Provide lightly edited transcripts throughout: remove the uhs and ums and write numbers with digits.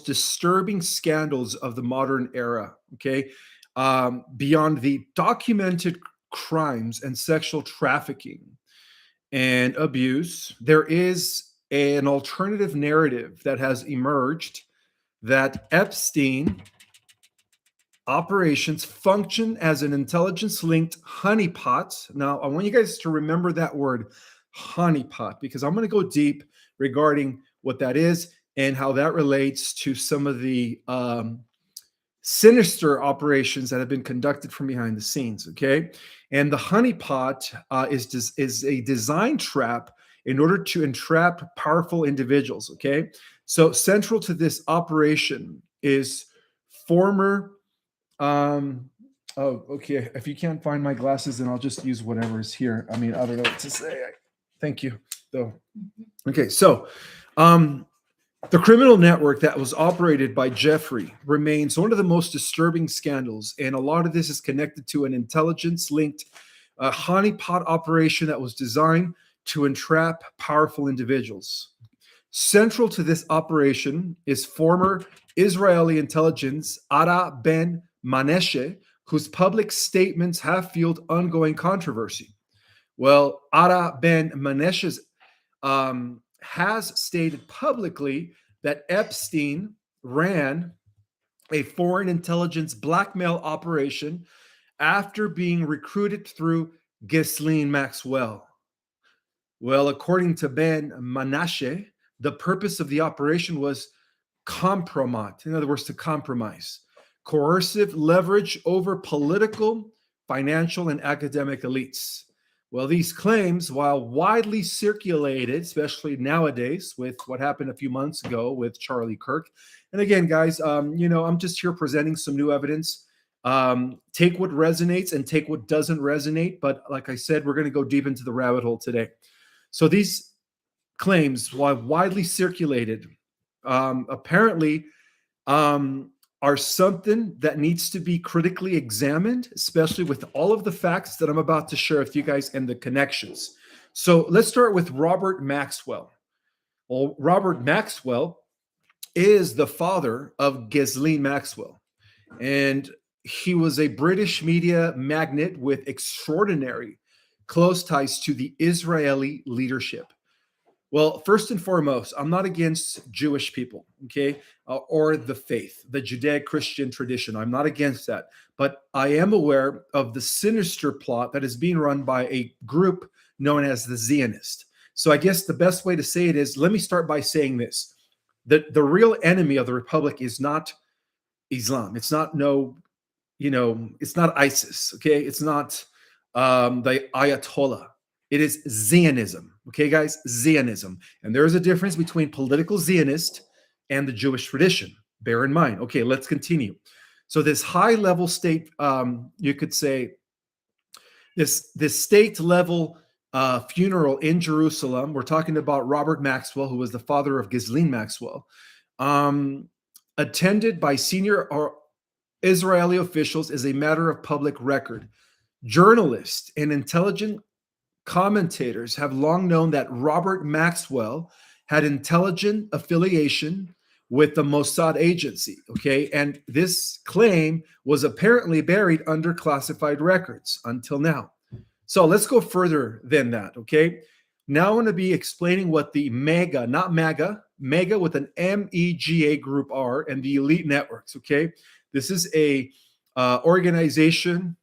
disturbing scandals of the modern era. Okay, beyond the documented crimes and sexual trafficking and abuse, there is an alternative narrative that has emerged that Epstein operations function as an intelligence linked honeypot. Now, I want you guys to remember that word honeypot because I'm going to go deep regarding what that is and how that relates to some of the sinister operations that have been conducted from behind the scenes. Okay. And the honeypot is a design trap in order to entrap powerful individuals. Okay. So, central to this operation is former oh, okay. If you can't find my glasses, then I'll just use whatever is here. I mean, I don't know what to say. Thank you, though. Okay, so the criminal network that was operated by Jeffrey remains one of the most disturbing scandals, and a lot of this is connected to an intelligence-linked honeypot operation that was designed to entrap powerful individuals. Central to this operation is former Israeli intelligence Ara Ben Maneshe, whose public statements have fueled ongoing controversy. Well, Ara Ben Maneshe has stated publicly that Epstein ran a foreign intelligence blackmail operation after being recruited through Ghislaine Maxwell. Well, according to Ben Menashe, the purpose of the operation was compromat, in other words, to compromise, coercive leverage over political, financial, and academic elites. Well, these claims, while widely circulated, especially nowadays with what happened a few months ago with Charlie Kirk, and again, guys, I'm just here presenting some new evidence. Take what resonates and take what doesn't resonate. But like I said, we're going to go deep into the rabbit hole today. So these claims, while widely circulated, apparently are something that needs to be critically examined, especially with all of the facts that I'm about to share with you guys and the connections. So let's start with Robert Maxwell. Well, Robert Maxwell is the father of Ghislaine Maxwell, and he was a British media magnate with extraordinary close ties to the Israeli leadership. Well, first and foremost, I'm not against Jewish people, okay, or the faith, the Judeo-Christian tradition. I'm not against that. But I am aware of the sinister plot that is being run by a group known as the Zionists. So I guess the best way to say it is, let me start by saying this. That the real enemy of the Republic is not Islam. It's not it's not ISIS, okay? It's not the Ayatollah. It is Zionism. Okay, guys, Zionism. And there is a difference between political Zionist and the Jewish tradition. Bear in mind. Okay, let's continue. So this high-level state, you could say, this state-level funeral in Jerusalem, we're talking about Robert Maxwell, who was the father of Ghislaine Maxwell, attended by senior Israeli officials, is a matter of public record. Journalists and intelligent commentators have long known that Robert Maxwell had intelligent affiliation with the Mossad agency, okay? And this claim was apparently buried under classified records until now. So let's go further than that, okay? Now I'm going to be explaining what the MEGA, not MAGA, MEGA with an MEGA group are, and the elite networks, okay? This is a organization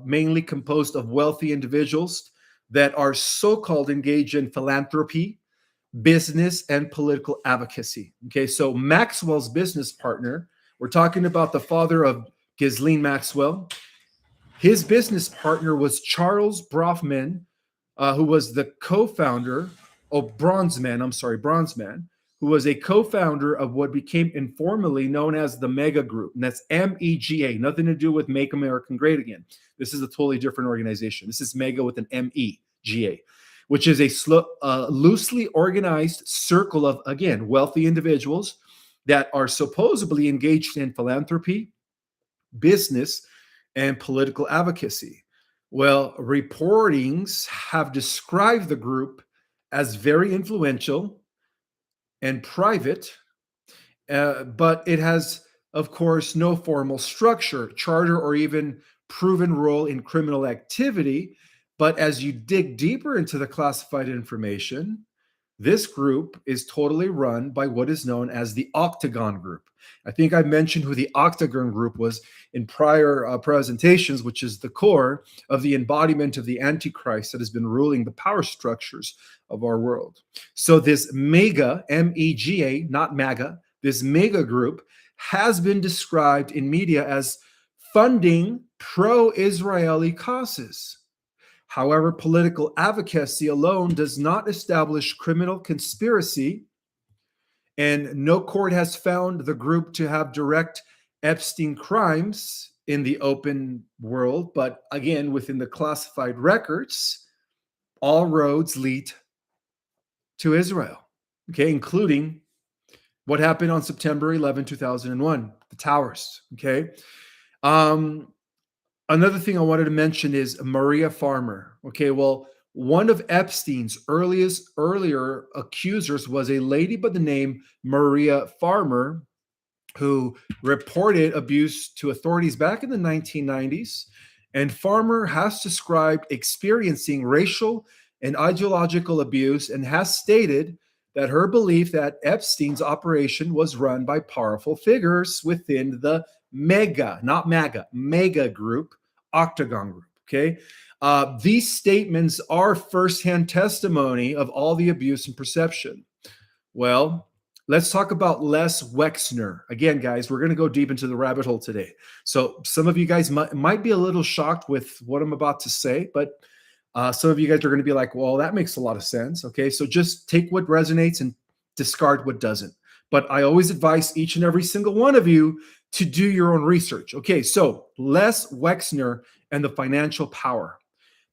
mainly composed of wealthy individuals that are so-called engaged in philanthropy, business, and political advocacy. Okay, so Maxwell's business partner, we're talking about the father of Ghislaine Maxwell. His business partner was Charles Bronfman, who was the co-founder of Bronfman, who was a co-founder of what became informally known as the Mega Group. And that's MEGA, nothing to do with Make America Great Again. This is a totally different organization. This is Mega with an MEGA, which is a loosely organized circle of, again, wealthy individuals that are supposedly engaged in philanthropy, business, and political advocacy. Well, reportings have described the group as very influential and private, but it has, of course, no formal structure, charter, or even proven role in criminal activity. But as you dig deeper into the classified information, this group is totally run by what is known as the Octagon Group. I think I mentioned who the Octagon Group was in prior presentations, which is the core of the embodiment of the Antichrist that has been ruling the power structures of our world. So this mega, M-E-G-A, not MAGA, this mega group has been described in media as funding pro-Israeli causes. However, political advocacy alone does not establish criminal conspiracy, and no court has found the group to have direct Epstein crimes in the open world. But again, within the classified records, all roads lead to Israel, okay, including what happened on September 11, 2001, the towers, okay? Another thing I wanted to mention is Maria Farmer. Okay, well, one of Epstein's earlier accusers was a lady by the name Maria Farmer, who reported abuse to authorities back in the 1990s. And Farmer has described experiencing racial and ideological abuse and has stated that her belief that Epstein's operation was run by powerful figures within the mega, not MAGA, mega group, Octagon Group, okay? These statements are firsthand testimony of all the abuse and perception. Well, let's talk about Les Wexner. Again, guys, we're going to go deep into the rabbit hole today. So some of you guys might be a little shocked with what I'm about to say, but some of you guys are going to be like, well, that makes a lot of sense, okay? So just take what resonates and discard what doesn't. But I always advise each and every single one of you to do your own research. Okay, so Les Wexner and the financial power.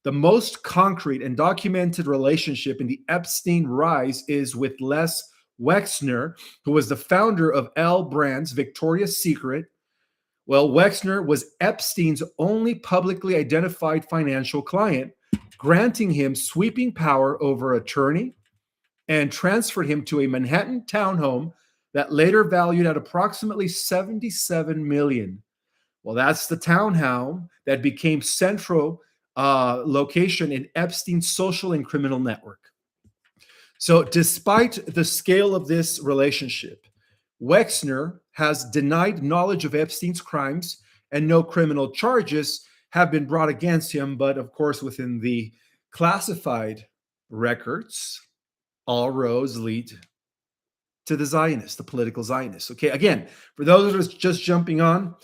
The most concrete and documented relationship in the Epstein rise is with Les Wexner, who was the founder of L Brand's Victoria's Secret. Well, Wexner was Epstein's only publicly identified financial client, granting him sweeping power over attorney and transferred him to a Manhattan townhome that later valued at approximately $77 million. Well, that's the townhome that became central location in Epstein's social and criminal network. So despite the scale of this relationship, Wexner has denied knowledge of Epstein's crimes and no criminal charges have been brought against him. But of course, within the classified records, all roads lead to the Zionists, the political Zionists. Okay, again, for those of us just jumping on,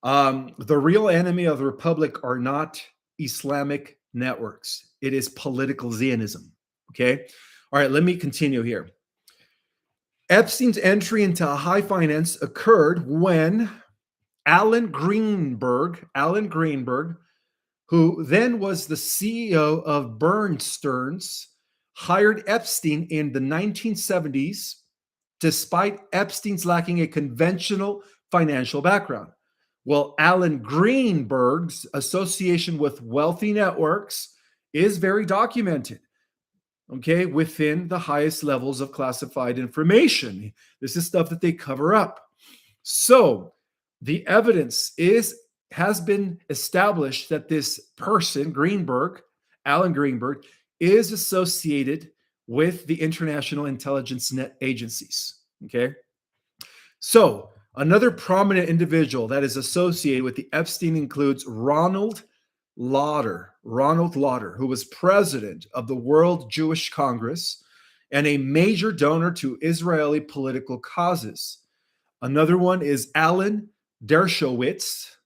the real enemy of the Republic are not Islamic networks. It is political Zionism. Okay, all right, let me continue here. Epstein's entry into high finance occurred when Alan Greenberg, who then was the CEO of Bernsteins, hired Epstein in the 1970s, despite Epstein's lacking a conventional financial background. Well, Alan Greenberg's association with wealthy networks is very documented, okay, within the highest levels of classified information. This is stuff that they cover up. So the evidence has been established that this person, Alan Greenberg, is associated with the international intelligence net agencies, okay? So another prominent individual that is associated with the Epstein includes Ronald Lauder, who was president of the World Jewish Congress and a major donor to Israeli political causes. Another one is Alan Dershowitz.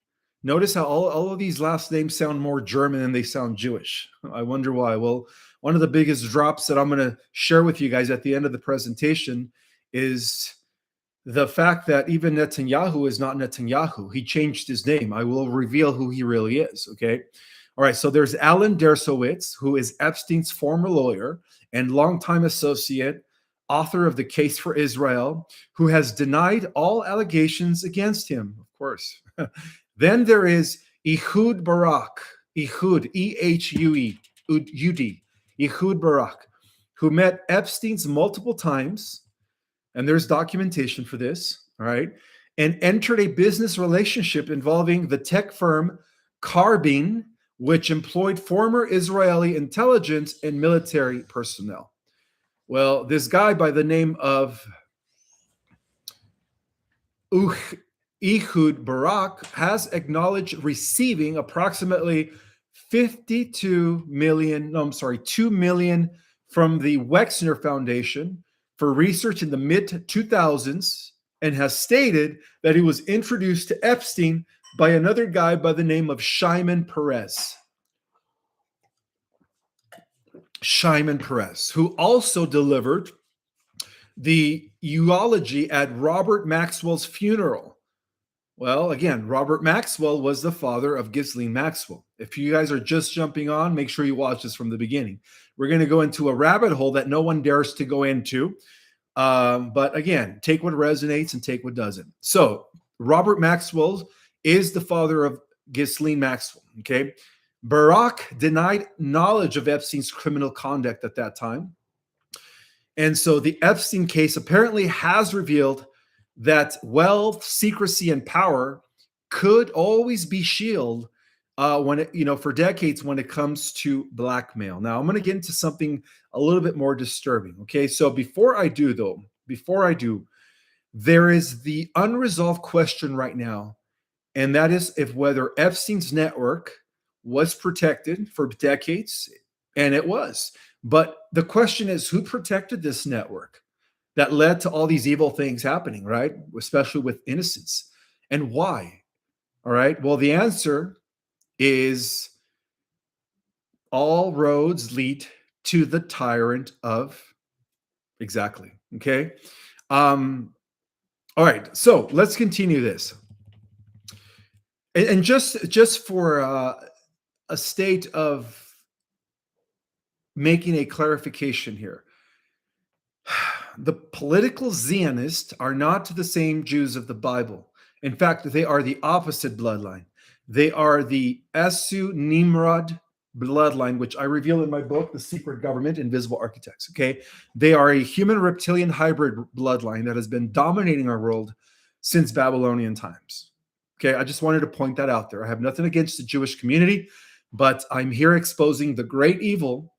Notice how all of these last names sound more German than they sound Jewish. I wonder why. Well, one of the biggest drops that I'm going to share with you guys at the end of the presentation is the fact that even Netanyahu is not Netanyahu. He changed his name. I will reveal who he really is, okay? All right, so there's Alan Dershowitz, who is Epstein's former lawyer and longtime associate, author of The Case for Israel, who has denied all allegations against him, of course. Then there is Ehud Barak, E-H-U-D, Ehud Barak, who met Epstein's multiple times, and there's documentation for this, all right, and entered a business relationship involving the tech firm Carbine, which employed former Israeli intelligence and military personnel. Well, this guy by the name of Ehud Barak has acknowledged receiving approximately 52 million, no, I'm sorry, 2 million from the Wexner Foundation for research in the mid 2000s, and has stated that he was introduced to Epstein by another guy by the name of Shimon Perez. Shimon Perez, who also delivered the eulogy at Robert Maxwell's funeral. Well, again, Robert Maxwell was the father of Ghislaine Maxwell. If you guys are just jumping on, make sure you watch this from the beginning. We're going to go into a rabbit hole that no one dares to go into. But again, take what resonates and take what doesn't. So Robert Maxwell is the father of Ghislaine Maxwell. Okay. Barak denied knowledge of Epstein's criminal conduct at that time. And so the Epstein case apparently has revealed that wealth, secrecy, and power could always be shielded when it, for decades when it comes to blackmail. Now, I'm going to get into something a little bit more disturbing. Okay, so before I do, there is the unresolved question right now, and that is if whether Epstein's network was protected for decades, and it was. But the question is, who protected this network that led to all these evil things happening, right? Especially with innocents. And why? All right. Well, the answer is all roads lead to the tyrant of. Exactly. Okay. All right. So let's continue this. And just for a state of making a clarification here. The political Zionists are not the same Jews of the Bible. In fact, they are the opposite bloodline. They are the Esu Nimrod bloodline, which I reveal in my book, The Secret Government, Invisible Architects. Okay. They are a human reptilian hybrid bloodline that has been dominating our world since Babylonian times. Okay. I just wanted to point that out there. I have nothing against the Jewish community, but I'm here exposing the great evil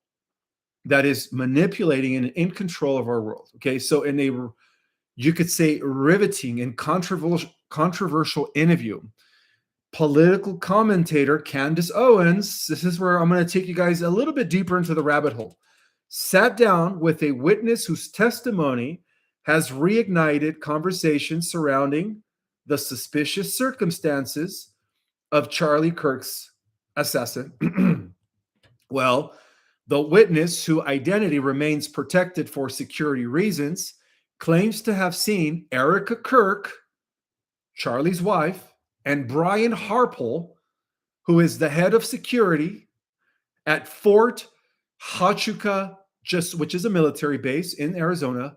that is manipulating and in control of our world. Okay, so in a, you could say, riveting and controversial interview, political commentator Candace Owens, this is where I'm going to take you guys a little bit deeper into the rabbit hole, sat down with a witness whose testimony has reignited conversations surrounding the suspicious circumstances of Charlie Kirk's assassin. Well, the witness, whose identity remains protected for security reasons, claims to have seen Erica Kirk, Charlie's wife, and Brian Harpole, who is the head of security at Fort Huachuca, which is a military base in Arizona,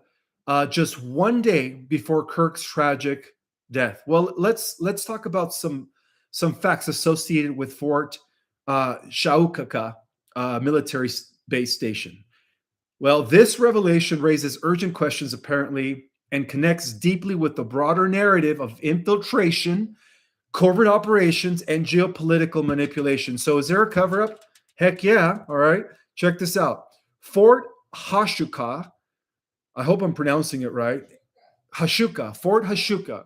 just one day before Kirk's tragic death. Well, let's talk about some facts associated with Fort Huachuca military base station. Well, this revelation raises urgent questions, apparently, and connects deeply with the broader narrative of infiltration, covert operations, and geopolitical manipulation. So is there a cover-up? Heck yeah. All right. Check this out. Fort Huachuca. I hope I'm pronouncing it right. Huachuca. Fort Huachuca.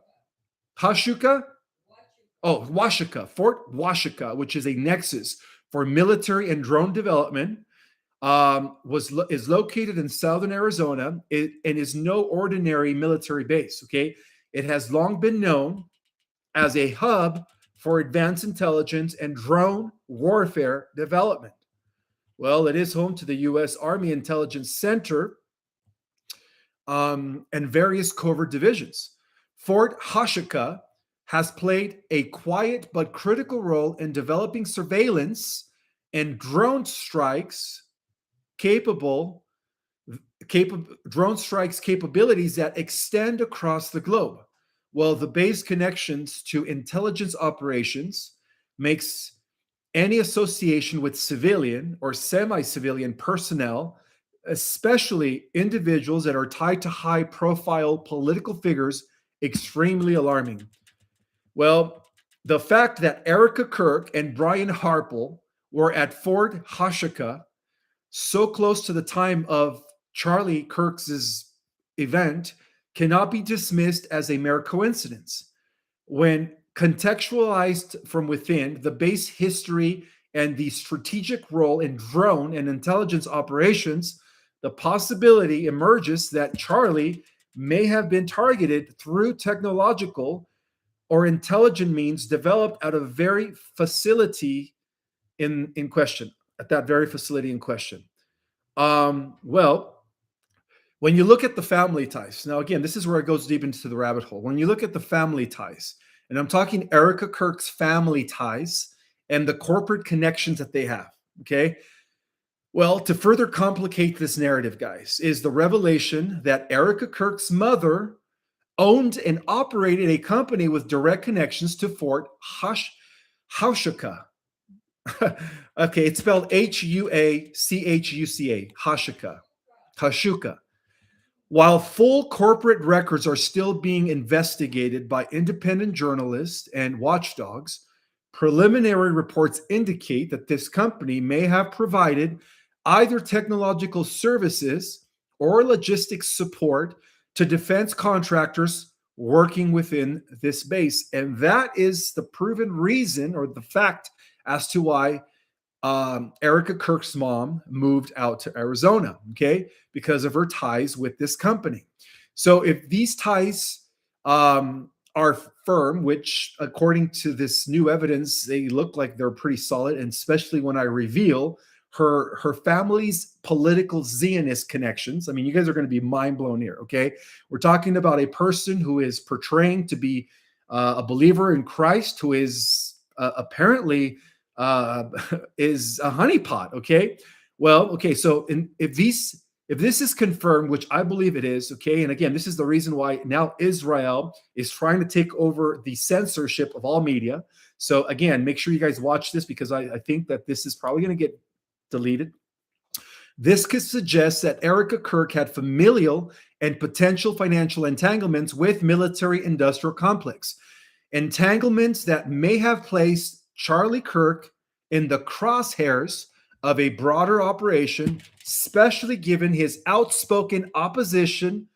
Huachuca? Oh, Huachuca. Fort Huachuca, which is a nexus for military and drone development, is located in southern Arizona and is no ordinary military base. Okay, it has long been known as a hub for advanced intelligence and drone warfare development. Well, it is home to the U.S. Army Intelligence Center and various covert divisions. Fort Huachuca has played a quiet but critical role in developing surveillance and drone strikes capabilities that extend across the globe. Well, the base connections to intelligence operations makes any association with civilian or semi-civilian personnel, especially individuals that are tied to high-profile political figures, extremely alarming. Well, the fact that Erica Kirk and Brian Harple were at Fort Huachuca so close to the time of Charlie Kirk's event cannot be dismissed as a mere coincidence. When contextualized from within, the base history and the strategic role in drone and intelligence operations, the possibility emerges that Charlie may have been targeted through technological or intelligent means developed at a very facility in question, at that very facility in question. Well, when you look at the family ties, now again, this is where it goes deep into the rabbit hole. When you look at the family ties, and I'm talking Erica Kirk's family ties and the corporate connections that they have, okay? Well, to further complicate this narrative, guys, is the revelation that Erica Kirk's mother owned and operated a company with direct connections to Fort Huachuca. Okay, it's spelled Huachuca, Huachuca. While full corporate records are still being investigated by independent journalists and watchdogs, preliminary reports indicate that this company may have provided either technological services or logistics support to defense contractors working within this base. And that is the proven reason or the fact as to why Erica Kirk's mom moved out to Arizona, okay, because of her ties with this company. So if these ties are firm, which according to this new evidence, they look like they're pretty solid, and especially when I reveal her family's political Zionist connections. I mean, you guys are going to be mind blown here, okay? We're talking about a person who is portraying to be a believer in Christ, who is apparently is a honeypot. Okay, well, okay. So if this is confirmed, which I believe it is, okay, and again, this is the reason why now Israel is trying to take over the censorship of all media. So again, make sure you guys watch this because I think that this is probably going to get deleted. This could suggest that Erica Kirk had familial and potential financial entanglements with military-industrial complex, entanglements that may have placed Charlie Kirk in the crosshairs of a broader operation, especially given his outspoken opposition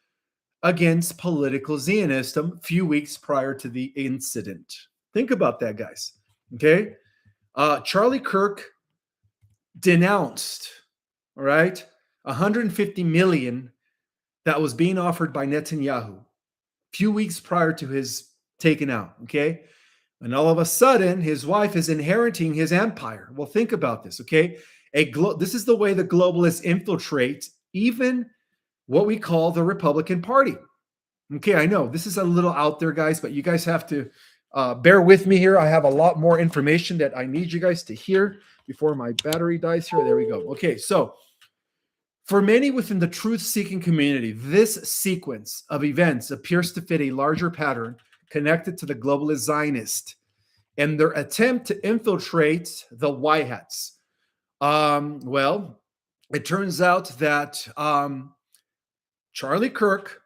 against political Zionism a few weeks prior to the incident. Think about that, guys. Okay? Charlie Kirk denounced, all right, 150 million that was being offered by Netanyahu a few weeks prior to his taken out, okay? And all of a sudden, his wife is inheriting his empire. Well, think about this, okay? This is the way the globalists infiltrate even what we call the Republican Party. Okay, I know this is a little out there, guys, but you guys have to bear with me here. I have a lot more information that I need you guys to hear before my battery dies here. There we go. Okay, so for many within the truth-seeking community, this sequence of events appears to fit a larger pattern connected to the globalist Zionist and their attempt to infiltrate the White Hats. Well, it turns out that Charlie Kirk,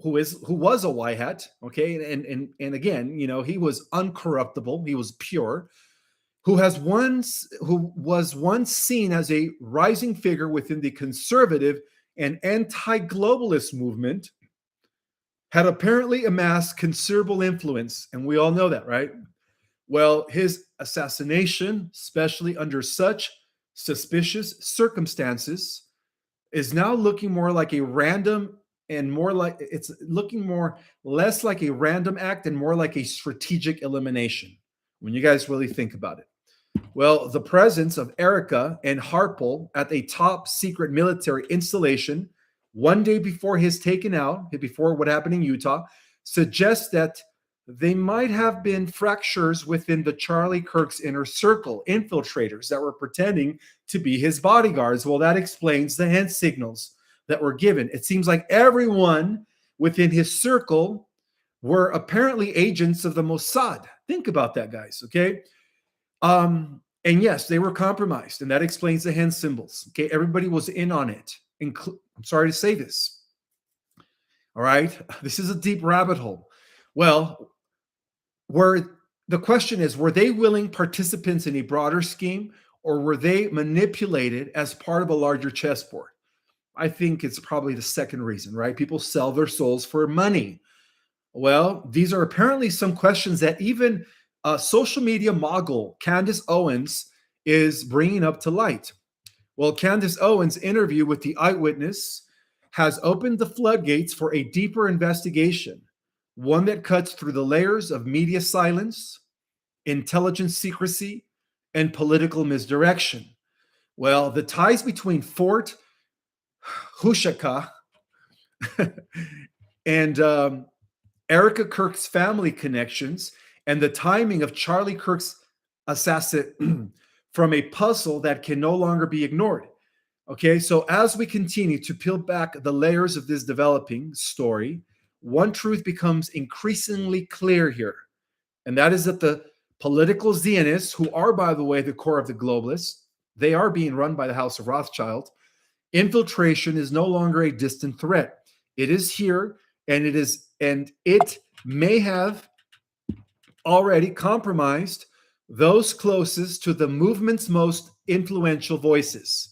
who was a White Hat, okay, and again, you know, he was uncorruptible, he was pure, who was once seen as a rising figure within the conservative and anti-globalist movement, had apparently amassed considerable influence, and we all know that, right? Well, his assassination, especially under such suspicious circumstances, is now looking more like a random and more like it's looking more less like a random act and more like a strategic elimination when you guys really think about it. Well, the presence of Erica and Harple at a top secret military installation one day before his taken out, before what happened in Utah, suggests that they might have been fractures within the Charlie Kirk's inner circle, infiltrators that were pretending to be his bodyguards. Well, that explains the hand signals that were given. It seems like everyone within his circle were apparently agents of the Mossad. Think about that, guys, okay? And yes, they were compromised, and that explains the hand symbols. Okay, everybody was in on it. I'm sorry to say this. All right, this is a deep rabbit hole. Well, were the question is, were they willing participants in a broader scheme, or were they manipulated as part of a larger chessboard? I think it's probably the second reason, right? People sell their souls for money. Well, these are apparently some questions that even social media mogul Candace Owens is bringing up to light. Well, Candace Owens' interview with the Eyewitness has opened the floodgates for a deeper investigation, one that cuts through the layers of media silence, intelligence secrecy, and political misdirection. Well, the ties between Fort Hushaka and Erica Kirk's family connections and the timing of Charlie Kirk's assassin from a puzzle that can no longer be ignored. Okay, so as we continue to peel back the layers of this developing story, one truth becomes increasingly clear here, and that is that the political Zionists, who are, by the way, the core of the globalists, they are being run by the House of Rothschild. Infiltration is no longer a distant threat. It is here, and it may have already compromised those closest to the movement's most influential voices.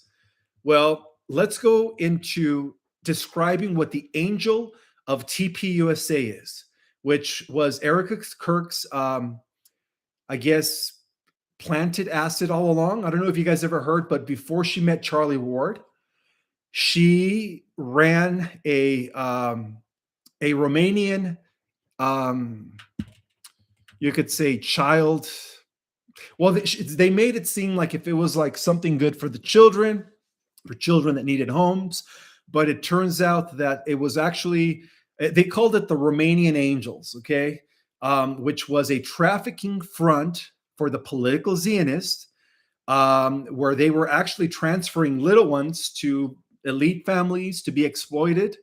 Well, let's go into describing what the Angel of TPUSA is, which was Erica Kirk's, I guess, planted acid all along. I don't know if you guys ever heard, but before she met Charlie Ward, she ran a Romanian, you could say, child. Well, they made it seem like if it was like something good for the children, for children that needed homes, but it turns out that it was actually, they called it the Romanian Angels, okay, which was a trafficking front for the political Zionists, where they were actually transferring little ones to elite families to be exploited,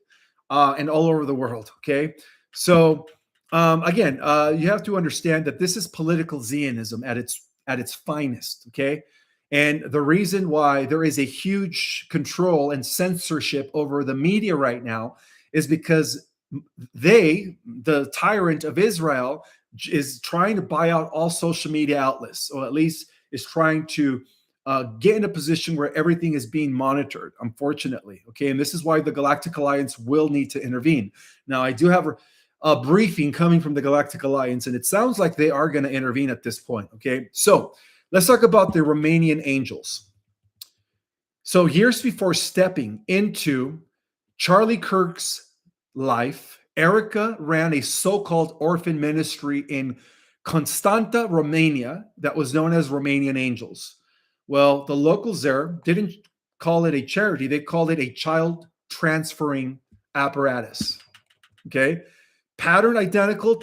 and all over the world, okay? So again, you have to understand that this is political Zionism at its finest, okay? And the reason why there is a huge control and censorship over the media right now is because the tyrant of Israel, is trying to buy out all social media outlets, or at least is trying to get in a position where everything is being monitored, unfortunately. Okay. And this is why the Galactic Alliance will need to intervene. Now, I do have a briefing coming from the Galactic Alliance, and it sounds like they are going to intervene at this point. Okay. So let's talk about the Romanian Angels. So years before stepping into Charlie Kirk's life, Erica ran a so-called orphan ministry in Constanta, Romania, that was known as Romanian Angels. Well, the locals there didn't call it a charity. They called it a child transferring apparatus. Okay. Pattern identical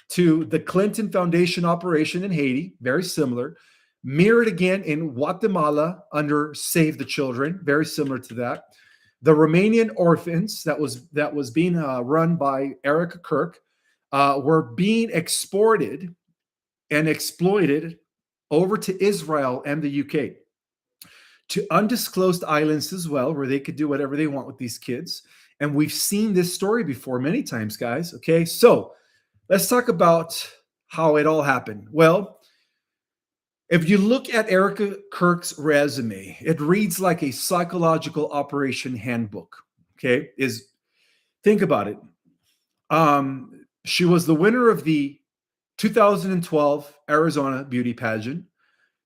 to the Clinton Foundation operation in Haiti, very similar. Mirrored again in Guatemala under Save the Children, very similar to that. The Romanian orphans that was being run by Erica Kirk were being exported and exploited over to Israel and the UK, to undisclosed islands as well, where they could do whatever they want with these kids. And we've seen this story before many times, guys. Okay, so let's talk about how it all happened. Well, if you look at Erica Kirk's resume, it reads like a psychological operation handbook. Okay, think about it. She was the winner of the 2012 Arizona beauty pageant.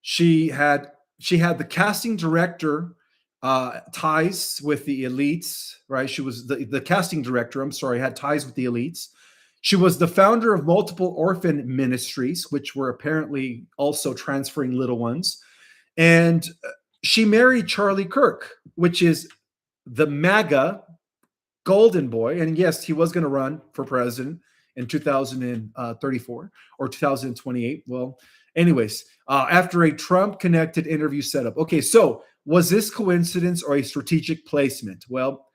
She had the casting director ties with the elites, right? She was the casting director, I'm sorry, had ties with the elites. She was the founder of multiple orphan ministries, which were apparently also transferring little ones. And she married Charlie Kirk, which is the MAGA golden boy. And yes, he was going to run for president in 2034 or 2028. Well, anyways, after a Trump-connected interview setup. Okay, so was this coincidence or a strategic placement? Well,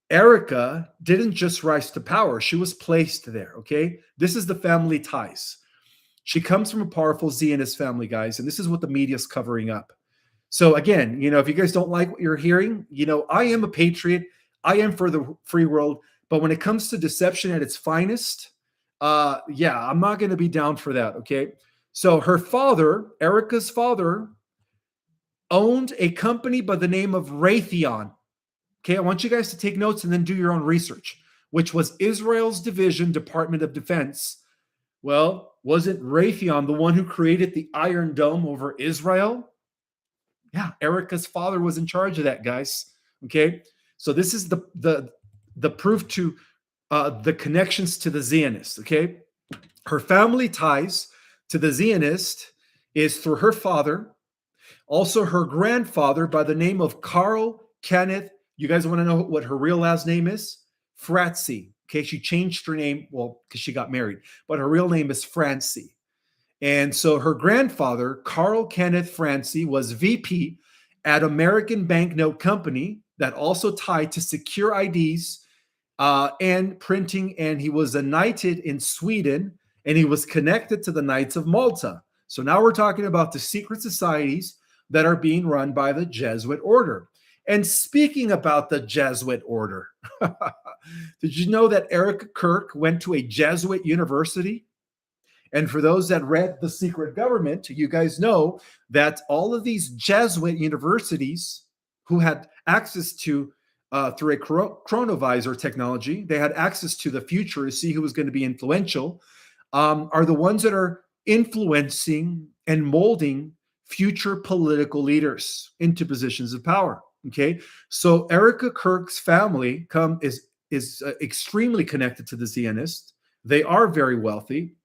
Erica didn't just rise to power. She was placed there, okay? This is the family ties. She comes from a powerful Zionist family, guys, and this is what the media is covering up. So again, if you guys don't like what you're hearing, I am a patriot. I am for the free world. But when it comes to deception at its finest, Yeah, I'm not going to be down for that. Okay. So her father, Erica's father, owned a company by the name of Raytheon. Okay. I want you guys to take notes and then do your own research, which was Israel's division, Department of Defense. Well, wasn't Raytheon the one who created the Iron Dome over Israel? Yeah, Erica's father was in charge of that, guys. Okay. So this is the proof to the connections to the Zionists. Okay. Her family ties to the Zionist is through her father, also her grandfather by the name of Carl Kenneth. You guys want to know what her real last name is? Fratzi. Okay, she changed her name, well, because she got married, but her real name is Francie. And so her grandfather, Carl Kenneth Francie, was VP at American Banknote Company that also tied to secure IDs and printing. And he was a knighted in Sweden, and he was connected to the Knights of Malta. So now we're talking about the secret societies that are being run by the Jesuit order. And speaking about the Jesuit order, did you know that Erica Kirk went to a Jesuit university? And for those that read The Secret Government, you guys know that all of these Jesuit universities who had access to, through a chronovisor technology, they had access to the future to see who was going to be influential, are the ones that are influencing and molding future political leaders into positions of power. Okay, so Erica Kirk's family is extremely connected to the Zionists. They are very wealthy.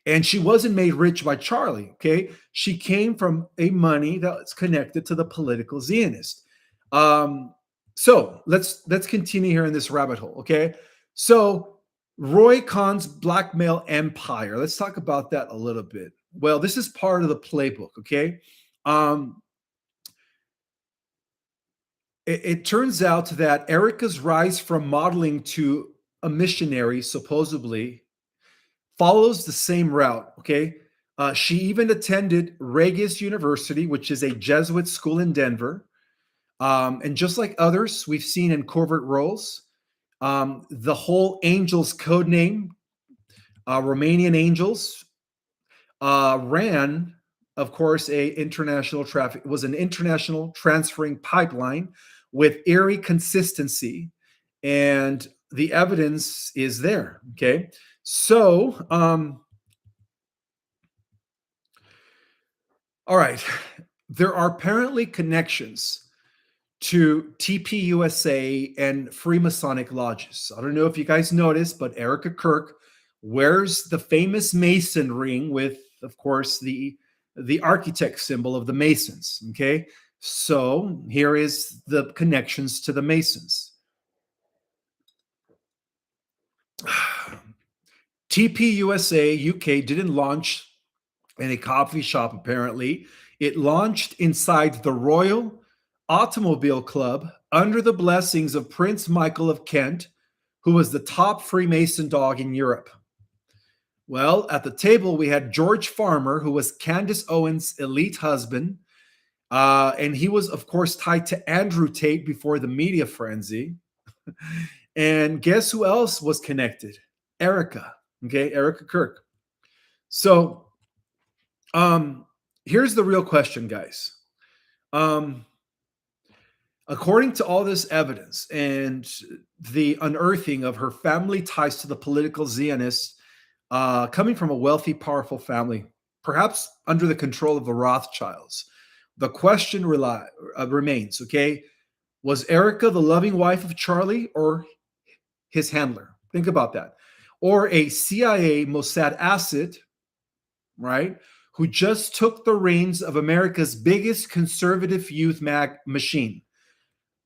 And she wasn't made rich by Charlie. Okay, she came from a money that's connected to the political Zionist. So let's continue here in this rabbit hole. Okay, so Roy Khan's blackmail empire. Let's talk about that a little bit. Well, this is part of the playbook. Okay, it turns out that Erica's rise from modeling to a missionary, supposedly, follows the same route. Okay. She even attended Regis University, which is a Jesuit school in Denver. And just like others we've seen in covert roles, the whole Angels code name, Romanian Angels, ran, of course, was an international transferring pipeline with eerie consistency. And the evidence is there. Okay. So, all right. There are apparently connections to TPUSA and Freemasonic lodges. I don't know if you guys noticed, but Erica Kirk wears the famous Mason ring with, of course, the architect symbol of the Masons. Okay. So here is the connections to the Masons. TPUSA UK didn't launch in a coffee shop, apparently. It launched inside the Royal Automobile Club under the blessings of Prince Michael of Kent, who was the top Freemason dog in Europe. Well, at the table, we had George Farmer, who was Candace Owens' elite husband. And he was, of course, tied to Andrew Tate before the media frenzy. And guess who else was connected? Erica. Okay, Erica Kirk. So, here's the real question, guys. According to all this evidence and the unearthing of her family ties to the political Zionists, coming from a wealthy, powerful family, perhaps under the control of the Rothschilds, the question remains, okay, was Erica the loving wife of Charlie or his handler? Think about that. Or a CIA Mossad asset, right, who just took the reins of America's biggest conservative youth machine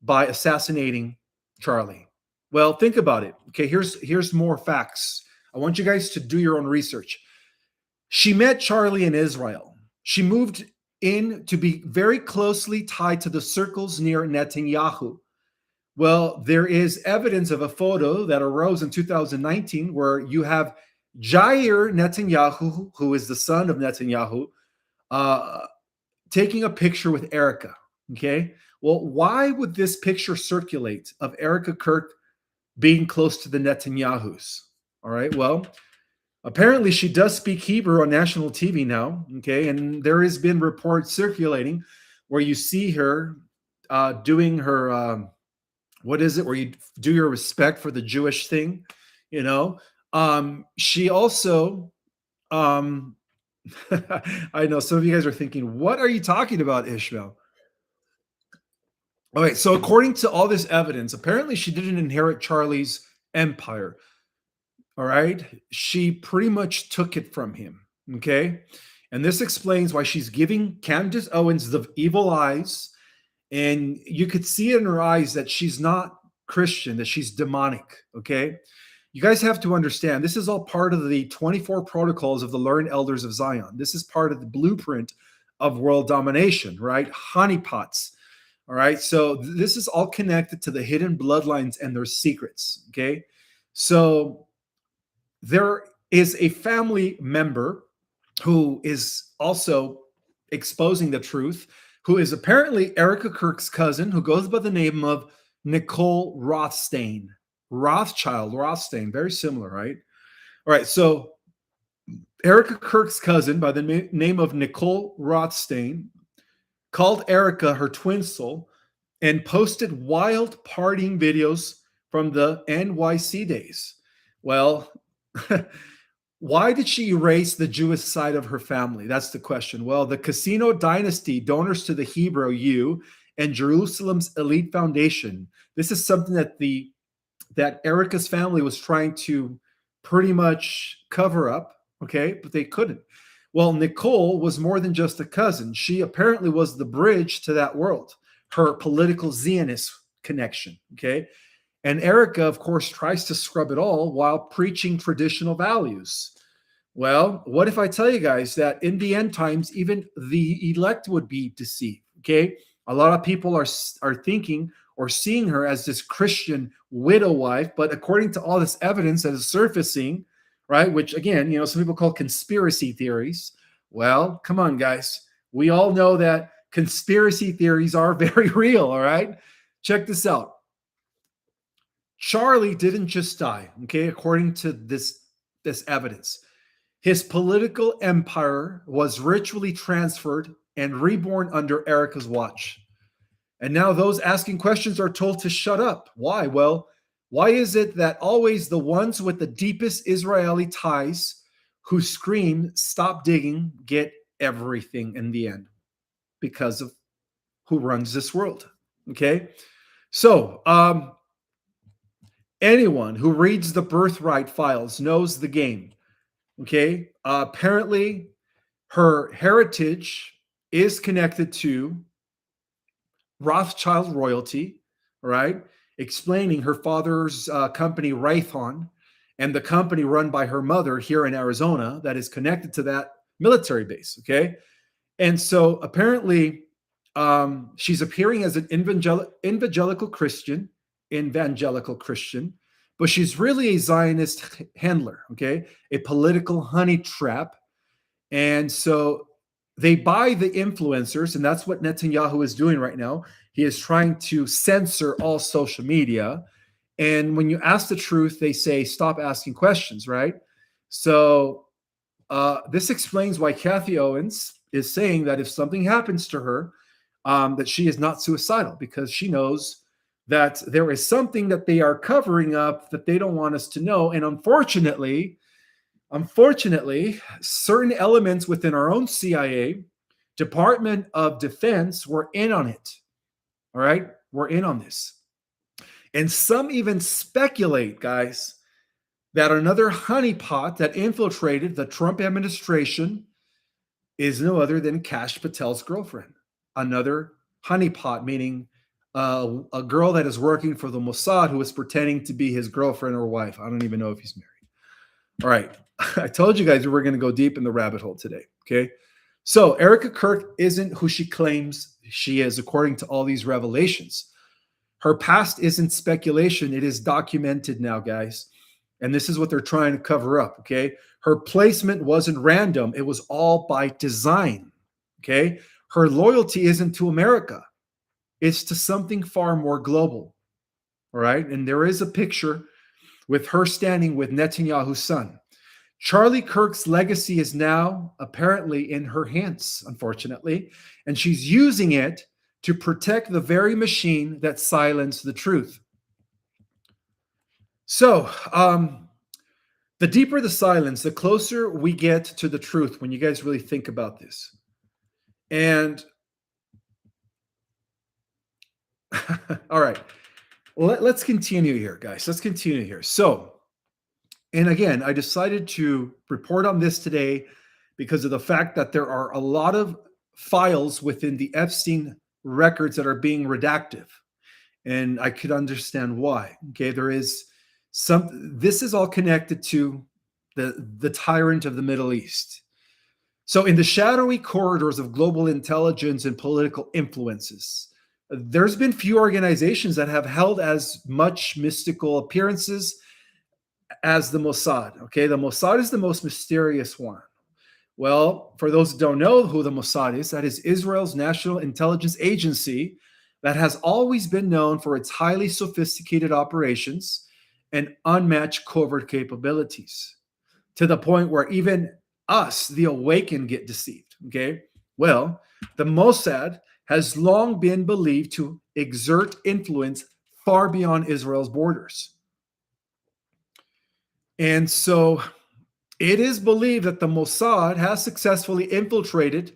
by assassinating Charlie. Well, think about it. Okay, here's more facts. I want you guys to do your own research. She met Charlie in Israel. She moved in to be very closely tied to the circles near Netanyahu. Well, there is evidence of a photo that arose in 2019 where you have Jair Netanyahu, who is the son of Netanyahu, taking a picture with Erica. Okay. Well, why would this picture circulate of Erica Kirk being close to the Netanyahus? All right. Well, Apparently, she does speak Hebrew on national TV now. Okay, and there has been reports circulating where you see her doing her what is it? Where you do your respect for the Jewish thing, you know. She also, um, I know some of you guys are thinking, "What are you talking about, Ishmael?" Okay, so according to all this evidence, apparently she didn't inherit Charlie's empire. All right. She pretty much took it from him. Okay. And this explains why she's giving Candace Owens the evil eyes. And you could see in her eyes that she's not Christian, that she's demonic. Okay. You guys have to understand this is all part of the 24 protocols of the learned elders of Zion. This is part of the blueprint of world domination, right? Honeypots. All right. So this is all connected to the hidden bloodlines and their secrets. Okay. So there is a family member who is also exposing the truth, who is apparently Erica Kirk's cousin, who goes by the name of Nicole Rothstein. Rothstein, very similar, right? All right, so Erica Kirk's cousin by the name of Nicole Rothstein called Erica her twin soul and posted wild partying videos from the NYC days. Well, why did she erase the Jewish side of her family? That's the question. Well, the Casino Dynasty, donors to the Hebrew U, and Jerusalem's Elite Foundation. This is something that Erica's family was trying to pretty much cover up, okay, but they couldn't. Well, Nicole was more than just a cousin. She apparently was the bridge to that world, her political Zionist connection, okay? And Erica, of course, tries to scrub it all while preaching traditional values. Well, what if I tell you guys that in the end times, even the elect would be deceived? Okay. A lot of people are thinking or seeing her as this Christian widow wife, but according to all this evidence that is surfacing, right, which again, some people call conspiracy theories. Well, come on, guys. We all know that conspiracy theories are very real, all right? Check this out. Charlie didn't just die, okay, according to this evidence. His political empire was ritually transferred and reborn under Erica's watch. And now those asking questions are told to shut up. Why? Well, why is it that always the ones with the deepest Israeli ties who scream, "Stop digging," get everything in the end? Because of who runs this world. Okay. So, anyone who reads the birthright files knows the game. Okay. Apparently, her heritage is connected to Rothschild royalty, right? Explaining her father's company, Raytheon, and the company run by her mother here in Arizona that is connected to that military base. Okay. And so apparently, she's appearing as an evangelical Christian, but she's really a Zionist handler, okay? A political honey trap. And so they buy the influencers, and that's what Netanyahu is doing right now. He is trying to censor all social media. And when you ask the truth, they say, stop asking questions, right? So this explains why Kathy Owens is saying that if something happens to her, that she is not suicidal, because she knows that there is something that they are covering up that they don't want us to know. And unfortunately, certain elements within our own CIA, Department of Defense, were in on it. All right? We're in on this. And some even speculate, guys, that another honeypot that infiltrated the Trump administration is no other than Kash Patel's girlfriend. Another honeypot, meaning a girl that is working for the Mossad who is pretending to be his girlfriend or wife. I don't even know if he's married. All right. I told you guys we were going to go deep in the rabbit hole today. Okay. So Erica Kirk isn't who she claims she is, according to all these revelations. Her past isn't speculation. It is documented now, guys. And this is what they're trying to cover up. Okay. Her placement wasn't random. It was all by design. Okay. Her loyalty isn't to America. It's to something far more global. All right. And there is a picture with her standing with Netanyahu's son. Charlie Kirk's legacy is now apparently in her hands, unfortunately, and she's using it to protect the very machine that silenced the truth. So, the deeper the silence, the closer we get to the truth when you guys really think about this. And all right, let's continue here, guys. Let's continue here. So, and again, I decided to report on this today because of the fact that there are a lot of files within the Epstein records that are being redacted. And I could understand why. Okay, there is this is all connected to the tyrant of the Middle East. So, in the shadowy corridors of global intelligence and political influences, there's been few organizations that have held as much mystical appearances as the Mossad. Okay, the Mossad is the most mysterious one. Well, for those who don't know who the Mossad is, that is Israel's national intelligence agency that has always been known for its highly sophisticated operations and unmatched covert capabilities, to the point where even us, the awakened, get deceived. Okay, well, the Mossad has long been believed to exert influence far beyond Israel's borders. And so it is believed that the Mossad has successfully infiltrated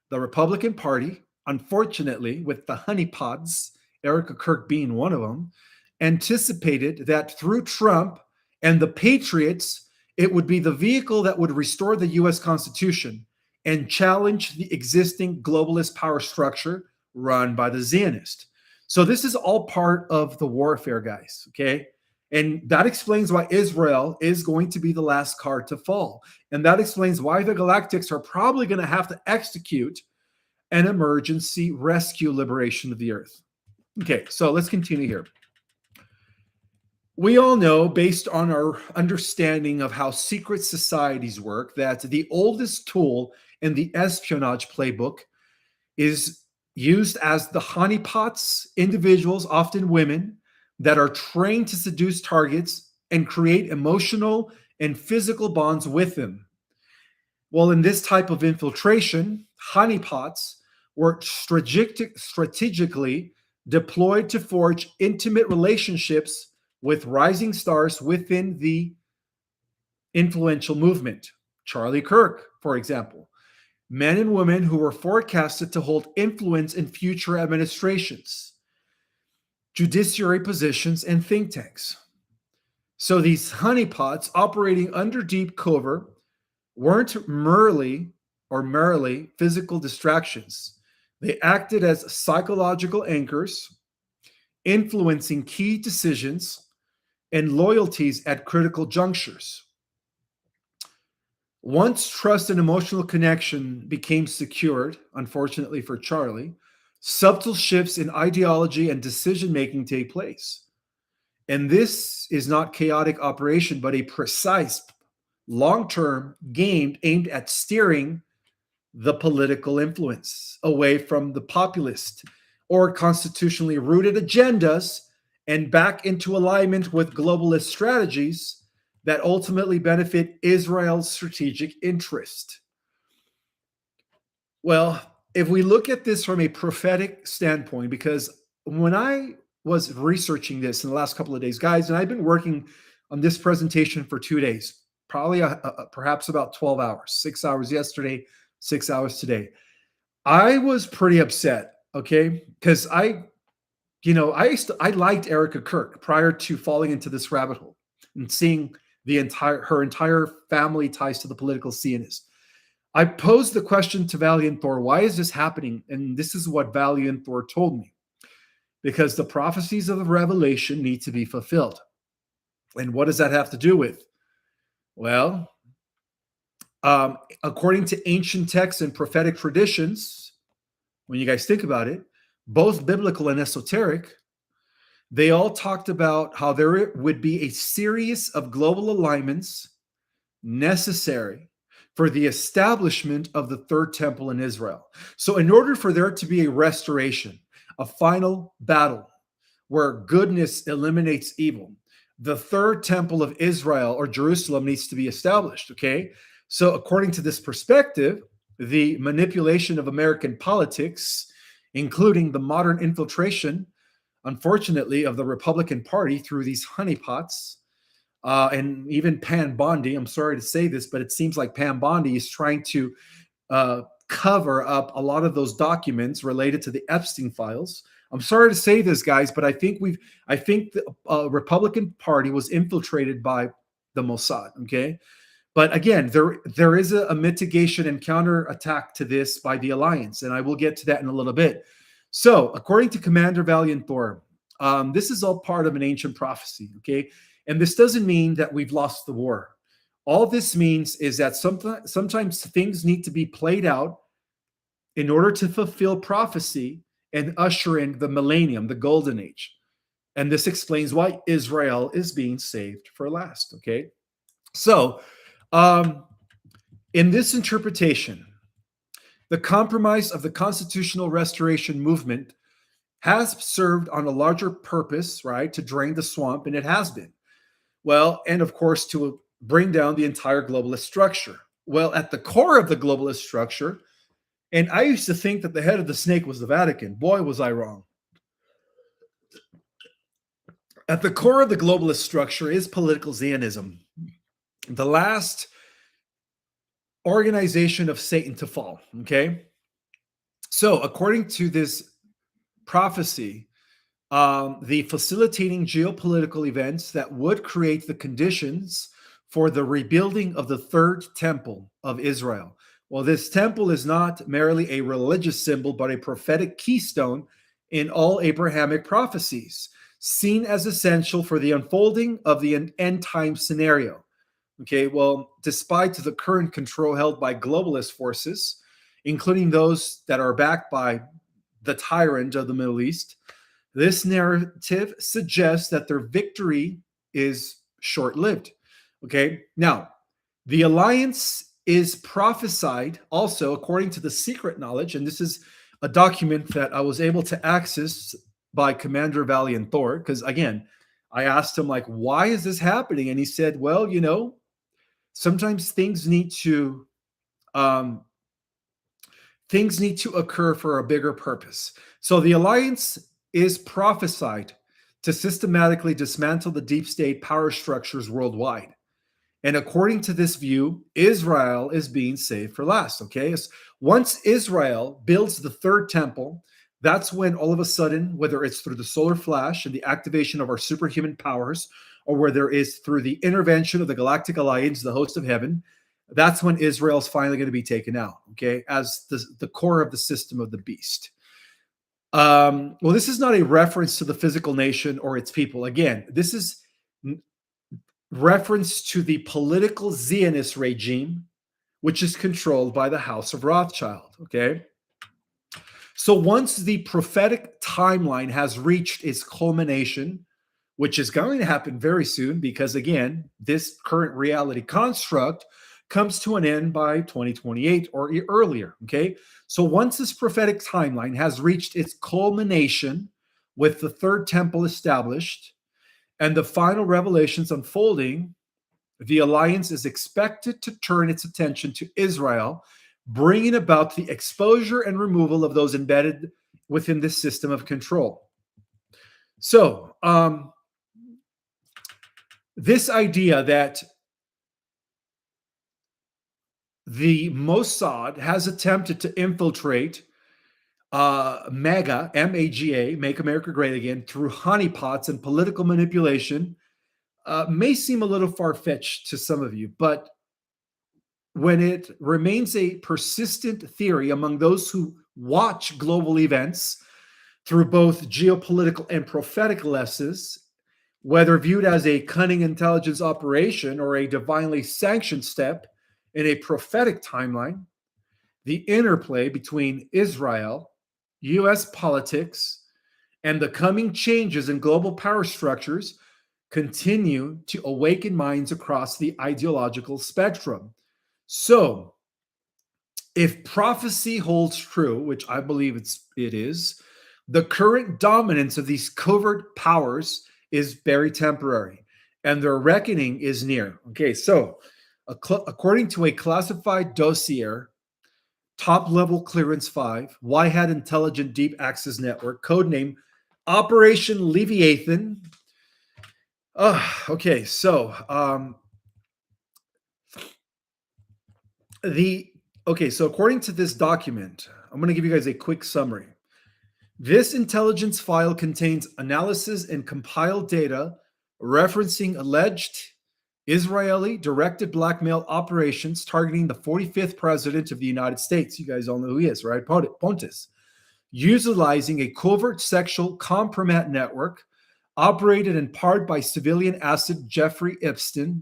the Republican Party, unfortunately, with the honeypots, Erica Kirk being one of them, anticipated that through Trump and the Patriots, it would be the vehicle that would restore the U.S. Constitution and challenge the existing globalist power structure run by the Zionists. So this is all part of the warfare, guys, okay? And that explains why Israel is going to be the last card to fall. And that explains why the Galactics are probably going to have to execute an emergency rescue liberation of the Earth. Okay, so let's continue here. We all know, based on our understanding of how secret societies work, that the oldest tool in the espionage playbook is used as the honeypots, individuals, often women, that are trained to seduce targets and create emotional and physical bonds with them. Well, in this type of infiltration, honeypots were strategically deployed to forge intimate relationships with rising stars within the influential movement. Charlie Kirk, for example. Men and women who were forecasted to hold influence in future administrations, judiciary positions, and think tanks. So these honeypots operating under deep cover weren't merely physical distractions. They acted as psychological anchors, influencing key decisions and loyalties at critical junctures. Once trust and emotional connection became secured, unfortunately for Charlie, subtle shifts in ideology and decision-making take place. And this is not chaotic operation, but a precise, long-term game aimed at steering the political influence away from the populist or constitutionally rooted agendas and back into alignment with globalist strategies that ultimately benefit Israel's strategic interest. Well, if we look at this from a prophetic standpoint, because when I was researching this in the last couple of days, guys, and I've been working on this presentation for 2 days, probably perhaps about 12 hours, 6 hours yesterday, 6 hours today. I was pretty upset, okay? Because I liked Erica Kirk prior to falling into this rabbit hole and seeing her entire family ties to the political Zionists. I posed the question to Valiant Thor, why is this happening? And this is what Valiant Thor told me. Because the prophecies of the Revelation need to be fulfilled. And what does that have to do with? Well, according to ancient texts and prophetic traditions, when you guys think about it, both biblical and esoteric, they all talked about how there would be a series of global alignments necessary for the establishment of the third temple in Israel. So in order for there to be a restoration, a final battle where goodness eliminates evil, the third temple of Israel or Jerusalem needs to be established. Okay. So, according to this perspective, the manipulation of American politics, including the modern infiltration, unfortunately, of the Republican Party through these honeypots, and even Pam Bondi. I'm sorry to say this, but it seems like Pam Bondi is trying to cover up a lot of those documents related to the Epstein files. I'm sorry to say this, guys, but I think the Republican Party was infiltrated by the Mossad. Okay, but again, there is a mitigation and counterattack to this by the alliance, and I will get to that in a little bit. So, according to Commander Valiant Thor, this is all part of an ancient prophecy. Okay, and this doesn't mean that we've lost the war. All this means is that sometimes things need to be played out in order to fulfill prophecy and usher in the millennium, the golden age. And this explains why Israel is being saved for last. Okay. So, in this interpretation, the compromise of the constitutional restoration movement has served on a larger purpose, right, to drain the swamp, and it has been. Well, and of course, to bring down the entire globalist structure. Well, at the core of the globalist structure, and I used to think that the head of the snake was the Vatican. Boy, was I wrong. At the core of the globalist structure is political Zionism, the last organization of Satan to fall. Okay. So, according to this prophecy, the facilitating geopolitical events that would create the conditions for the rebuilding of the third temple of Israel. Well, this temple is not merely a religious symbol, but a prophetic keystone in all Abrahamic prophecies, seen as essential for the unfolding of the end time scenario. Okay, well, despite the current control held by globalist forces, including those that are backed by the tyrant of the Middle East, this narrative suggests that their victory is short-lived. Okay, now the alliance is prophesied also according to the secret knowledge, and this is a document that I was able to access by Commander Valiant Thor, because again, I asked him, like, why is this happening? And he said, well, sometimes things need to occur for a bigger purpose. So the alliance is prophesied to systematically dismantle the deep state power structures worldwide. And according to this view, Israel is being saved for last. Okay. Once Israel builds the third temple, that's when all of a sudden, whether it's through the solar flash and the activation of our superhuman powers, or whether it's through the intervention of the Galactic Alliance, the host of heaven, that's when Israel's finally going to be taken out, okay, as the core of the system of the beast. Well, this is not a reference to the physical nation or its people. Again, this is reference to the political Zionist regime, which is controlled by the House of Rothschild, okay? So once the prophetic timeline has reached its culmination, which is going to happen very soon, because again, this current reality construct comes to an end by 2028 or earlier, okay? So once this prophetic timeline has reached its culmination with the third temple established and the final revelations unfolding, the alliance is expected to turn its attention to Israel, bringing about the exposure and removal of those embedded within this system of control. So, this idea that the Mossad has attempted to infiltrate MAGA, M-A-G-A, Make America Great Again, through honeypots and political manipulation may seem a little far-fetched to some of you, but when it remains a persistent theory among those who watch global events through both geopolitical and prophetic lenses, whether viewed as a cunning intelligence operation or a divinely sanctioned step in a prophetic timeline, the interplay between Israel, U.S. politics, and the coming changes in global power structures continue to awaken minds across the ideological spectrum. So, if prophecy holds true, which I believe it is, the current dominance of these covert powers is very temporary. and their reckoning is near. Okay, so according to a classified dossier, top level clearance 5, Whitehat Intelligent Deep Access Network, codename Operation Leviathan. Okay, so so according to this document, I'm going to give you guys a quick summary. This intelligence file contains analysis and compiled data referencing alleged Israeli directed blackmail operations targeting the 45th president of the United States. You guys all know who he is, right? Pontus. Utilizing a covert sexual compromat network operated in part by civilian asset Jeffrey Epstein.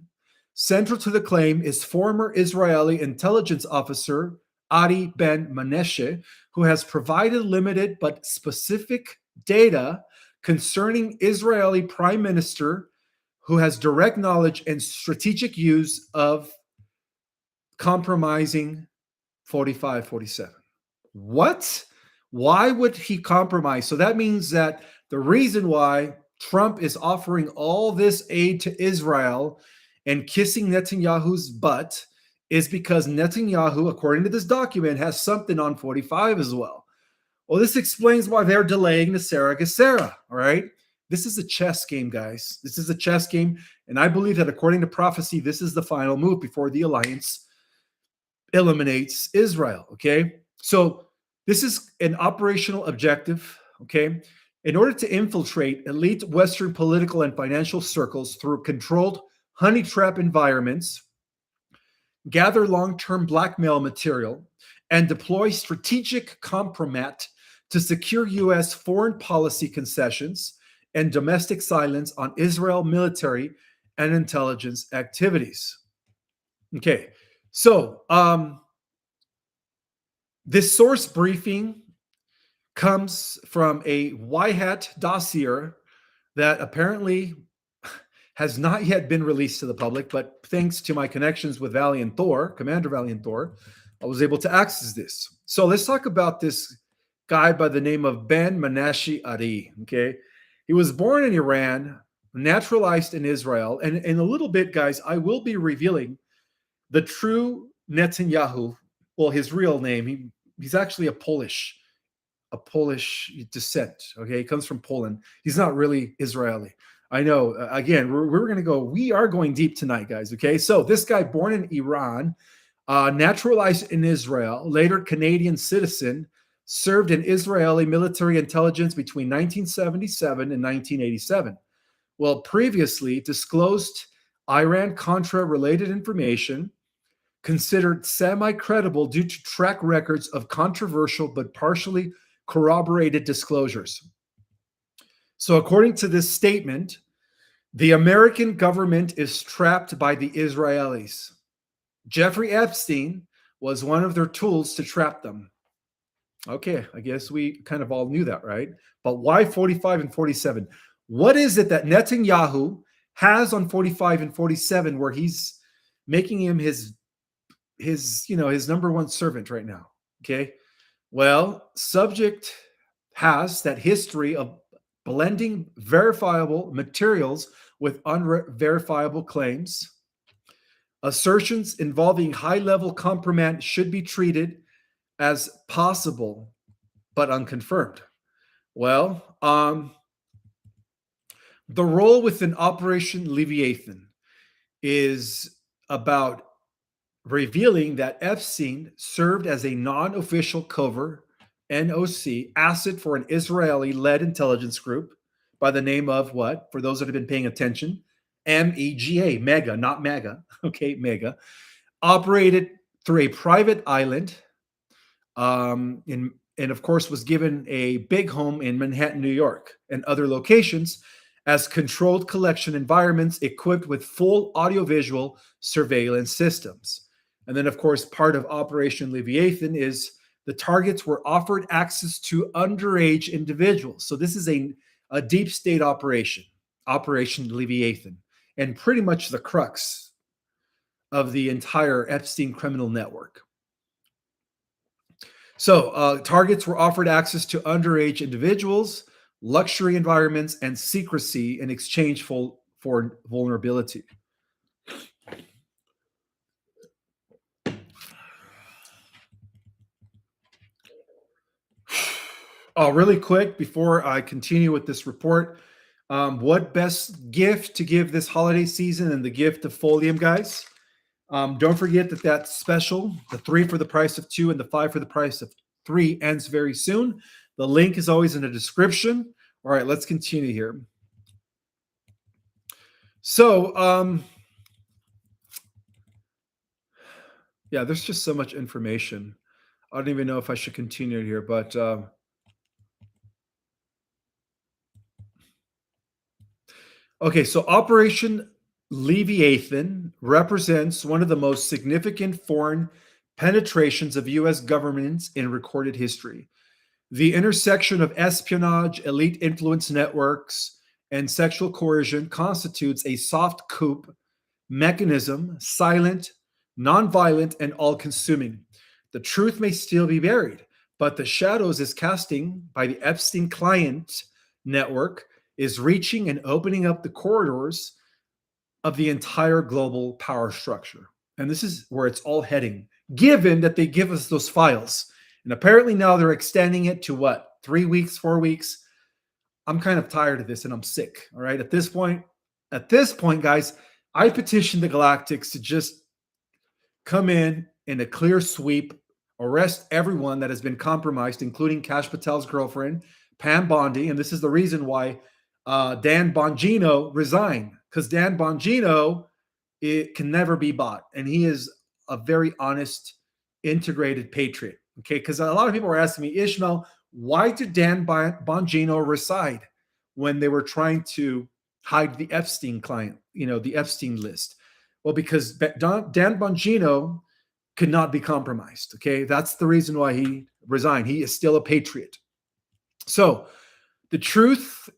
Central to the claim is former Israeli intelligence officer Ari Ben Maneshe, who has provided limited but specific data concerning Israeli Prime Minister who has direct knowledge and strategic use of compromising 45, 47. What? Why would he compromise? So that means that the reason why Trump is offering all this aid to Israel and kissing Netanyahu's butt is because Netanyahu, according to this document, has something on 45 as well. Well, this explains why they're delaying the Sarah Gessera, all right? This is a chess game, guys. This is a chess game, and I believe that according to prophecy, this is the final move before the alliance eliminates Israel, okay? So this is an operational objective, okay? In order to infiltrate elite Western political and financial circles through controlled honey trap environments, gather long-term blackmail material, and deploy strategic compromat to secure U.S. foreign policy concessions and domestic silence on Israel military and intelligence activities. Okay, so this source briefing comes from a Whitehat dossier that apparently has not yet been released to the public, but thanks to my connections with Valiant Thor, Commander Valiant Thor, I was able to access this. So let's talk about this guy by the name of Ben Manashi Ari, okay? He was born in Iran, naturalized in Israel, and in a little bit, guys, I will be revealing the true Netanyahu, well, his real name. He's actually a Polish descent, okay? He comes from Poland. He's not really Israeli. I know, again, we are going deep tonight, guys, okay? So this guy born in Iran, naturalized in Israel, later Canadian citizen, served in Israeli military intelligence between 1977 and 1987. Well, previously disclosed Iran-Contra related information, considered semi-credible due to track records of controversial but partially corroborated disclosures. So according to this statement, the American government is trapped by the Israelis. Jeffrey Epstein was one of their tools to trap them. Okay, I guess we kind of all knew that, right? But why 45 and 47? What is it that Netanyahu has on 45 and 47 where he's making him his number one servant right now? Okay. Well, subject has that history of blending verifiable materials with unverifiable claims. Assertions involving high-level compromat should be treated as possible but unconfirmed. Well, the role within Operation Leviathan is about revealing that Epstein served as a non-official covert NOC asset for an Israeli-led intelligence group by the name of what? For those that have been paying attention, MEGA, Mega, not MAGA, okay, Mega, operated through a private island, and of course was given a big home in Manhattan, New York, and other locations as controlled collection environments equipped with full audiovisual surveillance systems. And then, of course, part of Operation Leviathan is the targets were offered access to underage individuals. So this is a deep state operation, Operation Leviathan, and pretty much the crux of the entire Epstein criminal network. So targets were offered access to underage individuals, luxury environments, and secrecy in exchange for for vulnerability. Really quick before I continue with this report, what best gift to give this holiday season and the gift of Folium, guys? Don't forget that that special, the 3 for the price of 2 and the 5 for the price of 3, ends very soon. The link is always in the description. All right, let's continue here. So, yeah, there's just so much information. I don't even know if I should continue here, but okay, so Operation Leviathan represents one of the most significant foreign penetrations of U.S. governments in recorded history. The intersection of espionage, elite influence networks, and sexual coercion constitutes a soft coup mechanism, silent, nonviolent, and all consuming. The truth may still be buried, but the shadows is casting by the Epstein client network is reaching and opening up the corridors of the entire global power structure. And this is where it's all heading, given that they give us those files. And apparently now they're extending it to what, 3 weeks, 4 weeks? I'm kind of tired of this and I'm sick. All right. At this point, guys, I petitioned the Galactics to just come in a clear sweep, arrest everyone that has been compromised, including Kash Patel's girlfriend, Pam Bondi. And this is the reason why Dan Bongino resigned, because Dan Bongino, it can never be bought. And he is a very honest, integrated patriot. Okay. Because a lot of people are asking me, Ishmael, why did Dan Bongino resign when they were trying to hide the Epstein client, the Epstein list? Well, because Dan Bongino could not be compromised. Okay. That's the reason why he resigned. He is still a patriot. So the truth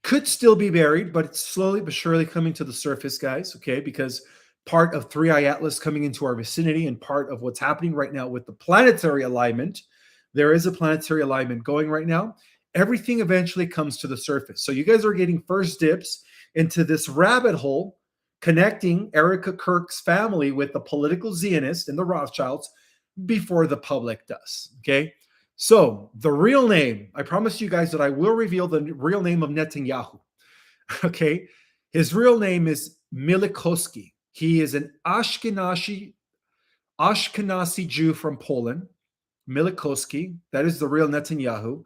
could still be buried, but it's slowly but surely coming to the surface, guys. Okay. Because part of 3i Atlas coming into our vicinity and part of what's happening right now with the planetary alignment, there is a planetary alignment going right now. Everything eventually comes to the surface. So you guys are getting first dips into this rabbit hole connecting Erica Kirk's family with the political Zionist and the Rothschilds before the public does. Okay. So the real name, I promise you guys that I will reveal the real name of Netanyahu. Okay. His real name is Milikowski. He is an Ashkenazi Jew from Poland. Milikowski, that is the real Netanyahu.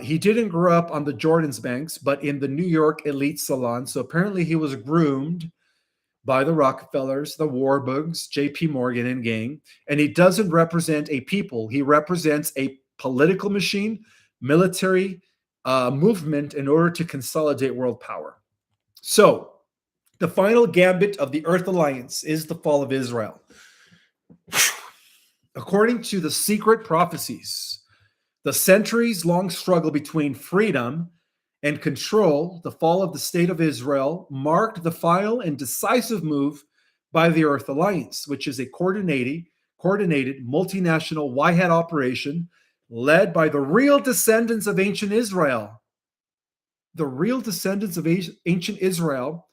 He didn't grow up on the Jordan's banks, but in the New York elite salon. So apparently he was groomed by the Rockefellers, the Warburgs, J.P. Morgan and gang. And he doesn't represent a people. He represents a political machine, military movement in order to consolidate world power. So the final gambit of the Earth Alliance is the fall of Israel. According to the secret prophecies, the centuries-long struggle between freedom and control, the fall of the State of Israel, marked the final and decisive move by the Earth Alliance, which is a coordinated multinational Y-hat operation led by the real descendants of ancient Israel. The real descendants of ancient Israel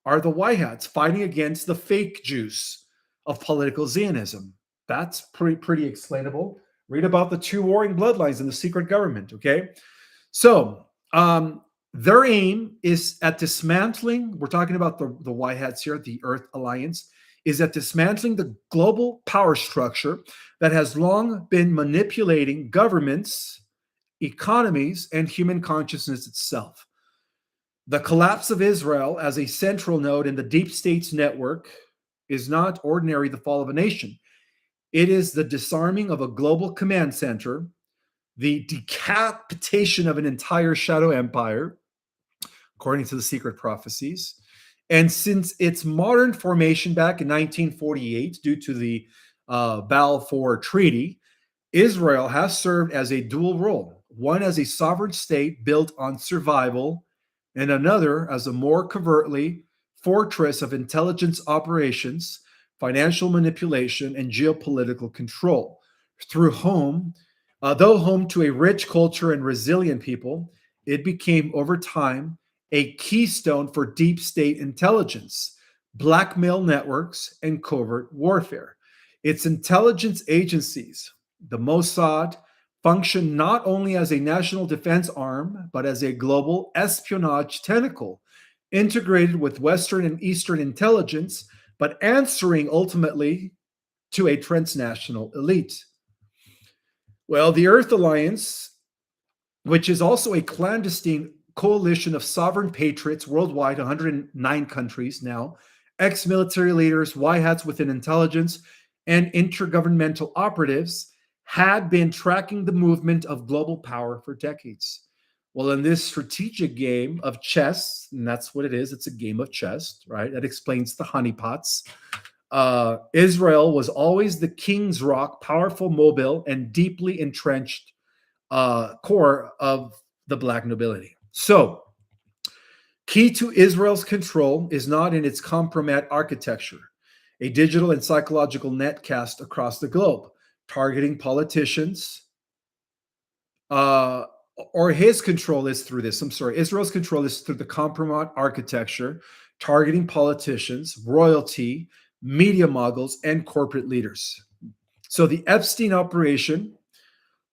are the Y-hats fighting against the fake Jews of political Zionism. That's pretty explainable. Read about the 2 warring bloodlines in the secret government, okay? So their aim is at dismantling, we're talking about the Y-hats here, the Earth Alliance, is at dismantling the global power structure that has long been manipulating governments, economies, and human consciousness itself. The collapse of Israel as a central node in the deep states network is not ordinary the fall of a nation. It is the disarming of a global command center, the decapitation of an entire shadow empire, according to the secret prophecies. And since its modern formation back in 1948, due to the Balfour Treaty, Israel has served as a dual role, one as a sovereign state built on survival, and another as a more covertly fortress of intelligence operations, financial manipulation, and geopolitical control. Though home to a rich culture and resilient people, it became over time a keystone for deep state intelligence, blackmail networks, and covert warfare. Its intelligence agencies, the Mossad, function not only as a national defense arm, but as a global espionage tentacle, integrated with Western and Eastern intelligence, but answering ultimately to a transnational elite. Well, the Earth Alliance, which is also a clandestine coalition of sovereign patriots worldwide, 109 countries now, ex military leaders, white hats within intelligence, and intergovernmental operatives, had been tracking the movement of global power for decades. Well, in this strategic game of chess, and that's what it is, it's a game of chess, right? That explains the honeypots. Israel was always the king's rock, powerful, mobile, and deeply entrenched core of the black nobility. So, key to Israel's control is not in its compromat architecture, a digital and psychological net cast across the globe, targeting politicians, or his control is through this. I'm sorry, Israel's control is through the compromat architecture, targeting politicians, royalty, media moguls, and corporate leaders. So the Epstein operation,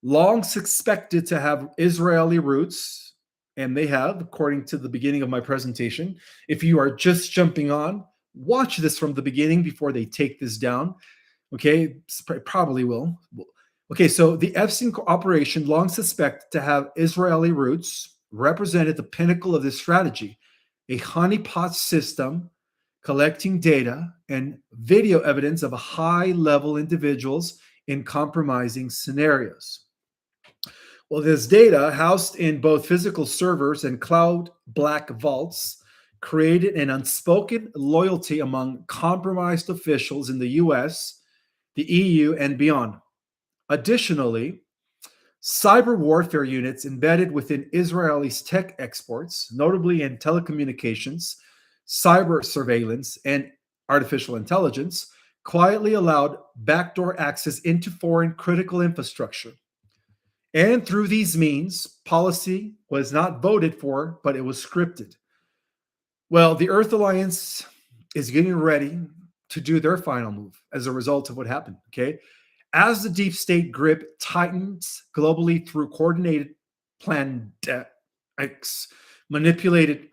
long suspected to have Israeli roots, and they have, according to the beginning of my presentation. If you are just jumping on, watch this from the beginning before they take this down. Okay, probably will. Okay, so the Epstein operation, long suspected to have Israeli roots, represented the pinnacle of this strategy, a honeypot system collecting data and video evidence of high-level individuals in compromising scenarios. Well, this data, housed in both physical servers and cloud black vaults, created an unspoken loyalty among compromised officials in the US, the EU, and beyond. Additionally, cyber warfare units embedded within Israel's tech exports, notably in telecommunications, cyber surveillance, and artificial intelligence, quietly allowed backdoor access into foreign critical infrastructure. And through these means, policy was not voted for, but it was scripted. Well, the Earth Alliance is getting ready to do their final move as a result of what happened, okay? As the deep state grip tightens globally through coordinated pandemics, manipulated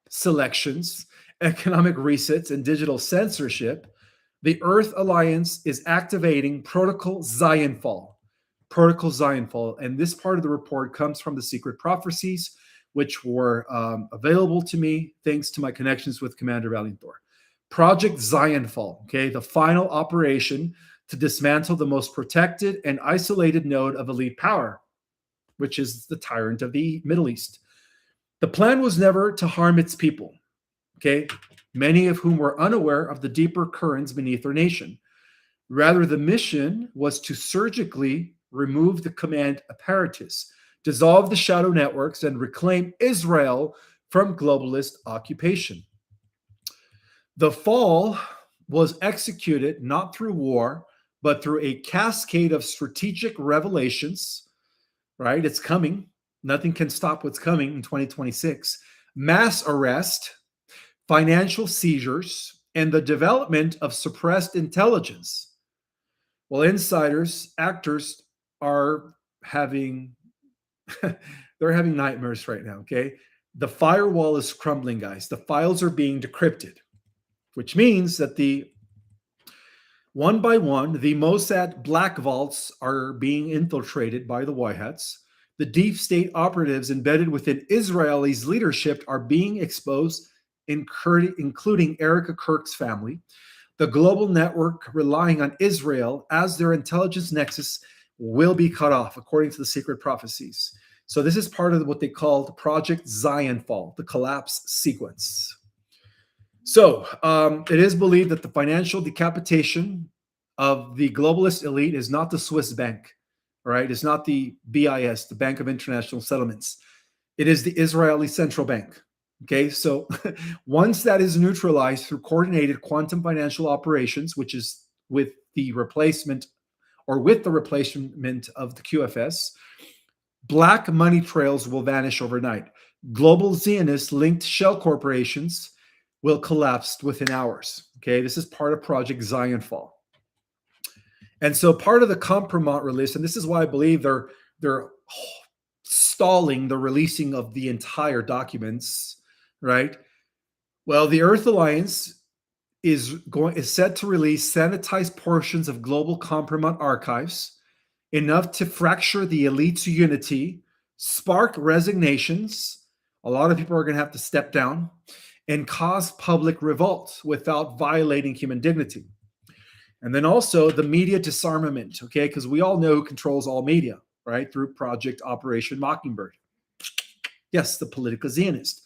selections, economic resets, and digital censorship, the Earth Alliance is activating Protocol Zionfall. Protocol Zionfall. And this part of the report comes from the secret prophecies, which were available to me thanks to my connections with Commander Valinthor. Project Zionfall, okay, the final operation to dismantle the most protected and isolated node of elite power, which is the tyrant of the Middle East. The plan was never to harm its people, okay, many of whom were unaware of the deeper currents beneath their nation. Rather, the mission was to surgically remove the command apparatus, dissolve the shadow networks, and reclaim Israel from globalist occupation. The fall was executed not through war, but through a cascade of strategic revelations, right? It's coming. Nothing can stop what's coming in 2026. Mass arrest, financial seizures, and the development of suppressed intelligence. Well, insiders, actors are having they're having nightmares right now, okay? The firewall is crumbling, guys. The files are being decrypted, which means that the one by one, the Mossad black vaults are being infiltrated by the white hats. The deep state operatives embedded within Israel's leadership are being exposed, including Erica Kirk's family. The global network relying on Israel as their intelligence nexus will be cut off, according to the secret prophecies. So this is part of what they called Project Zionfall, the collapse sequence. So it is believed that the financial decapitation of the globalist elite is not the Swiss bank, all right? It's not the BIS, the Bank of International Settlements. It is the Israeli Central Bank. Okay, so once that is neutralized through coordinated quantum financial operations, which is with the replacement of the QFS, black money trails will vanish overnight. Global Zionist-linked shell corporations will collapse within hours. Okay, this is part of Project Zionfall. And so part of the compromise release, and this is why I believe they're stalling the releasing of the entire documents, right? Well, the Earth Alliance is set to release sanitized portions of global compromise archives, enough to fracture the elite's unity, spark resignations. A lot of people are going to have to step down and cause public revolt without violating human dignity. And then also the media disarmament, okay? Because we all know who controls all media, right? Through Project Operation Mockingbird. Yes, the political Zionist,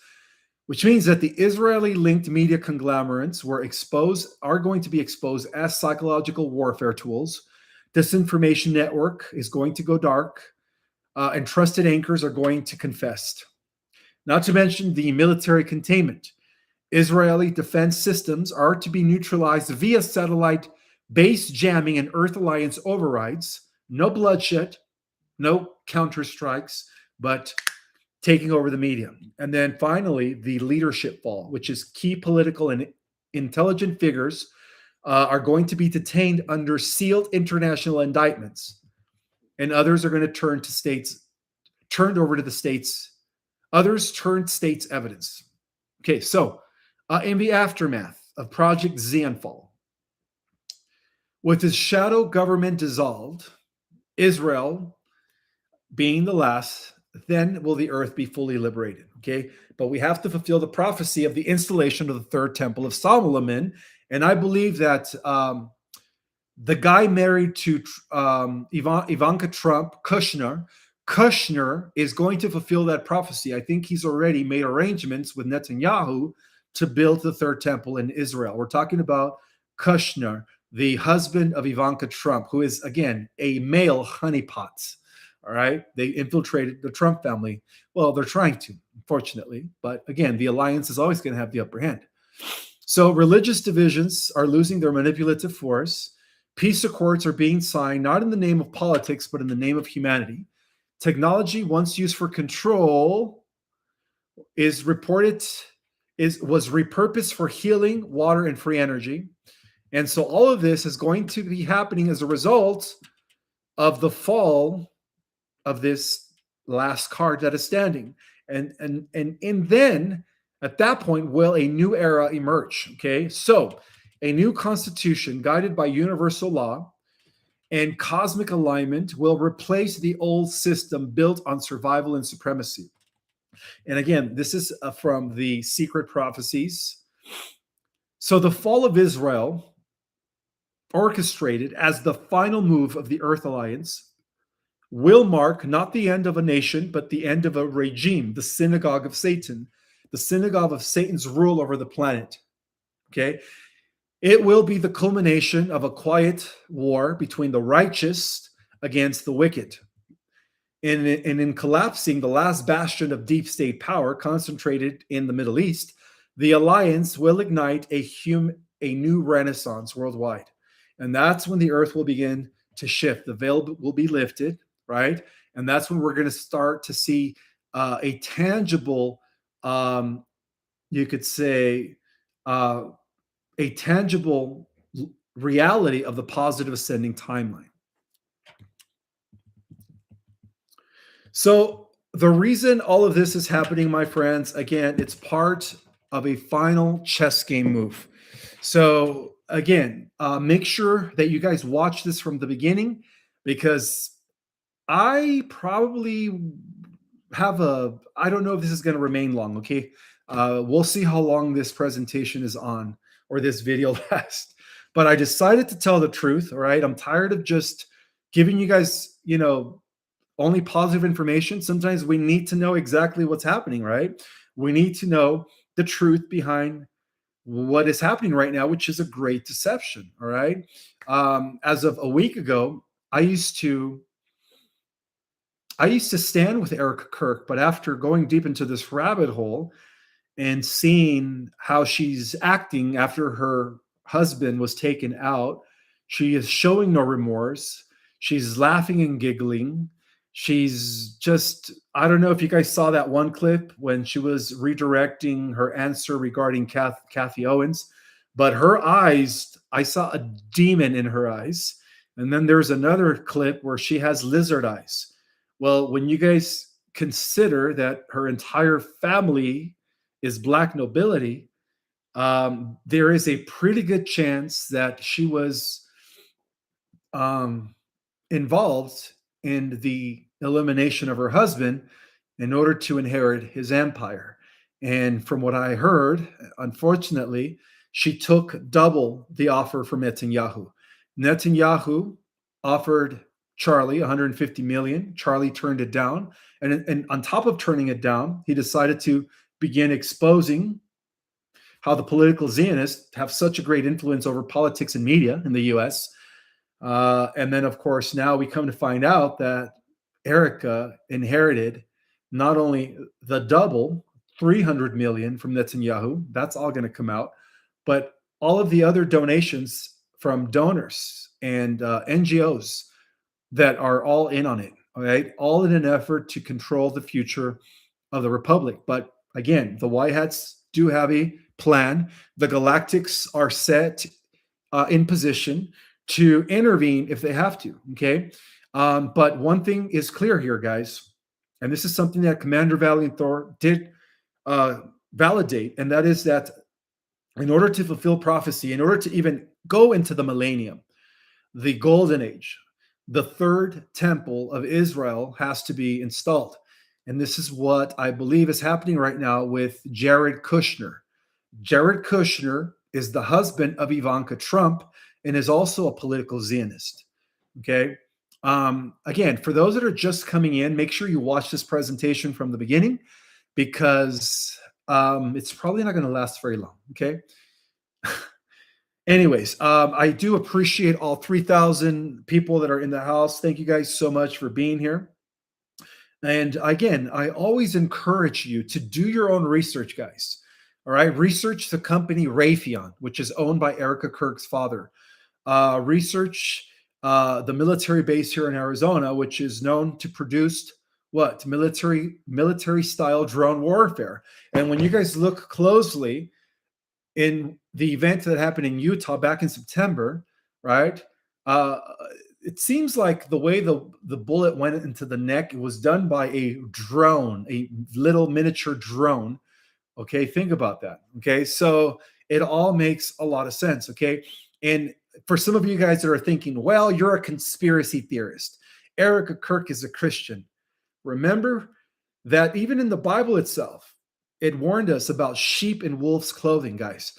which means that the Israeli-linked media conglomerates are going to be exposed as psychological warfare tools. Disinformation network is going to go dark, and trusted anchors are going to confess. Not to mention the military containment. Israeli defense systems are to be neutralized via satellite base jamming and Earth Alliance overrides. No bloodshed, no counterstrikes, but taking over the media. And then finally, the leadership fall, which is key political and intelligent figures are going to be detained under sealed international indictments. And others are going to turned over to the states. Others turned states evidence. Okay, so in the aftermath of Project Zionfall, with its shadow government dissolved, Israel being the last, then will the earth be fully liberated. Okay, but we have to fulfill the prophecy of the installation of the third temple of Solomon. And I believe that the guy married to Ivanka Trump, Kushner is going to fulfill that prophecy. I think he's already made arrangements with Netanyahu to build the third temple in Israel. We're talking about Kushner, the husband of Ivanka Trump, who is, again, a male honeypot. All right. They infiltrated the Trump family. Well, they're trying to, unfortunately. But again, the alliance is always going to have the upper hand. So religious divisions are losing their manipulative force. Peace accords are being signed, not in the name of politics, but in the name of humanity. Technology, once used for control, was repurposed for healing, water, and free energy. And so all of this is going to be happening as a result of the fall of this last card that is standing. And then at that point will a new era emerge. Okay, so a new constitution guided by universal law and cosmic alignment will replace the old system built on survival and supremacy. And again, this is from the Secret Prophecies. So the fall of Israel, orchestrated as the final move of the Earth Alliance, will mark not the end of a nation, but the end of a regime, the synagogue of Satan, the synagogue of Satan's rule over the planet. Okay? It will be the culmination of a quiet war between the righteous against the wicked. And in collapsing the last bastion of deep state power concentrated in the Middle East, the alliance will ignite a new renaissance worldwide. And that's when the earth will begin to shift. The veil will be lifted, right? And that's when we're going to start to see a tangible, you could say, a tangible reality of the positive ascending timeline. So the reason all of this is happening, my friends, again, it's part of a final chess game move. So again, make sure that you guys watch this from the beginning, because I probably have I don't know if this is going to remain long, okay? We'll see how long this presentation is on, or this video lasts. But I decided to tell the truth, all right? I'm tired of just giving you guys, only positive information. Sometimes we need to know exactly what's happening, right? We need to know the truth behind what is happening right now, which is a great deception, all right? As of a week ago, I used to stand with Erica Kirk, but after going deep into this rabbit hole and seeing how she's acting after her husband was taken out, she is showing no remorse. She's laughing and giggling. She's just, I don't know if you guys saw that one clip when she was redirecting her answer regarding Kathy Owens, but her eyes, I saw a demon in her eyes. And then there's another clip where she has lizard eyes. Well, when you guys consider that her entire family is black nobility, there is a pretty good chance that she was um, involved in the elimination of her husband in order to inherit his empire. And from what I heard, unfortunately, she took double the offer from Netanyahu. Netanyahu offered Charlie 150 million. Charlie turned it down. And on top of turning it down, he decided to begin exposing how the political Zionists have such a great influence over politics and media in the US. And then, of course, now we come to find out that Erica inherited not only the double, 300 million from Netanyahu, that's all going to come out, but all of the other donations from donors and NGOs that are all in on it, all right? All in an effort to control the future of the Republic. But again, the White Hats do have a plan. The Galactics are set in position to intervene if they have to. Okay. But one thing is clear here, guys, and this is something that Commander Valiant Thor did validate, and that is that in order to fulfill prophecy, in order to even go into the millennium, the golden age, the third temple of Israel has to be installed. And this is what I believe is happening right now with Jared Kushner. Jared Kushner is the husband of Ivanka Trump and is also a political Zionist. Okay. Again, for those that are just coming in, make sure you watch this presentation from the beginning because it's probably not going to last very long. Okay. Anyways, I do appreciate all 3,000 people that are in the house. Thank you guys so much for being here. And again, I always encourage you to do your own research, guys. All right. Research the company Raytheon, which is owned by Erica Kirk's father. Research the military base here in Arizona, which is known to produce what? Military style drone warfare. And when you guys look closely in the event that happened in Utah back in September, right? It seems like the way the bullet went into the neck, it was done by a drone, a little miniature drone. Okay, think about that. Okay, so it all makes a lot of sense. Okay, and for some of you guys that are thinking, well, you're a conspiracy theorist. Erica Kirk is a Christian. Remember that even in the Bible itself, it warned us about sheep in wolves' clothing, guys.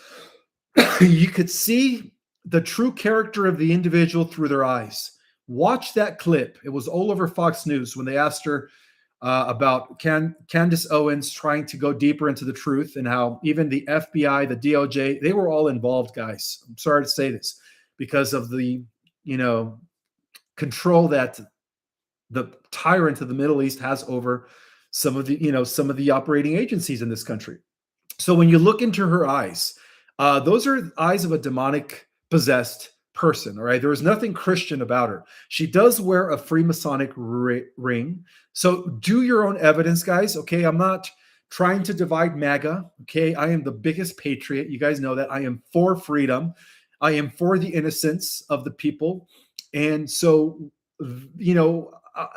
You could see the true character of the individual through their eyes. Watch that clip. It was all over Fox News when they asked her about Candace Owens trying to go deeper into the truth and how even the FBI, the DOJ, they were all involved, guys. I'm sorry to say this because of the, control that the tyrant of the Middle East has over some of the operating agencies in this country. So when you look into her eyes, those are eyes of a demonic possessed person. All right. There is nothing Christian about her. She does wear a Freemasonic ring. So do your own evidence, guys. Okay. I'm not trying to divide MAGA. Okay. I am the biggest patriot. You guys know that. I am for freedom. I am for the innocence of the people. And so,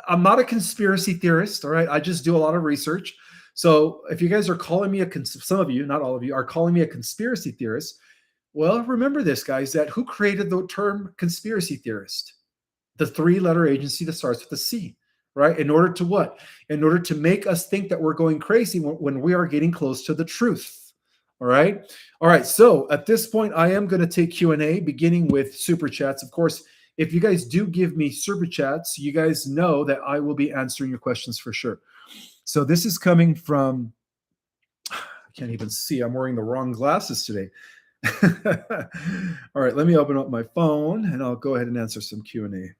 I'm not a conspiracy theorist. All right. I just do a lot of research. So if you guys are calling me some of you, not all of you, are calling me a conspiracy theorist, well, remember this, guys, that who created the term conspiracy theorist? The three-letter agency that starts with a C, right? In order to what? In order to make us think that we're going crazy when we are getting close to the truth. All right. All right. So at this point, I am going to take Q&A, beginning with super chats. Of course, if you guys do give me super chats, you guys know that I will be answering your questions for sure. So this is coming from, I can't even see. I'm wearing the wrong glasses today. All right, let me open up my phone and I'll go ahead and answer some Q&A.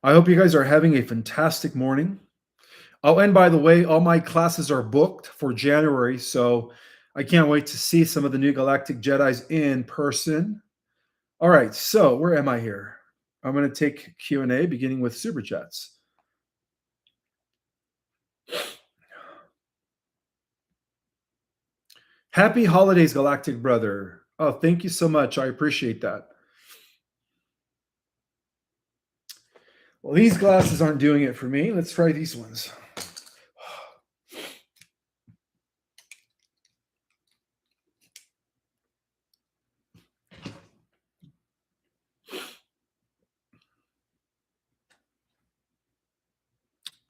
I hope you guys are having a fantastic morning. Oh, and by the way, all my classes are booked for January, so I can't wait to see some of the new Galactic Jedis in person. All right, so where am I here? I'm going to take Q&A beginning with super chats. Happy holidays, Galactic Brother. Oh, thank you so much. I appreciate that. Well, these glasses aren't doing it for me. Let's try these ones.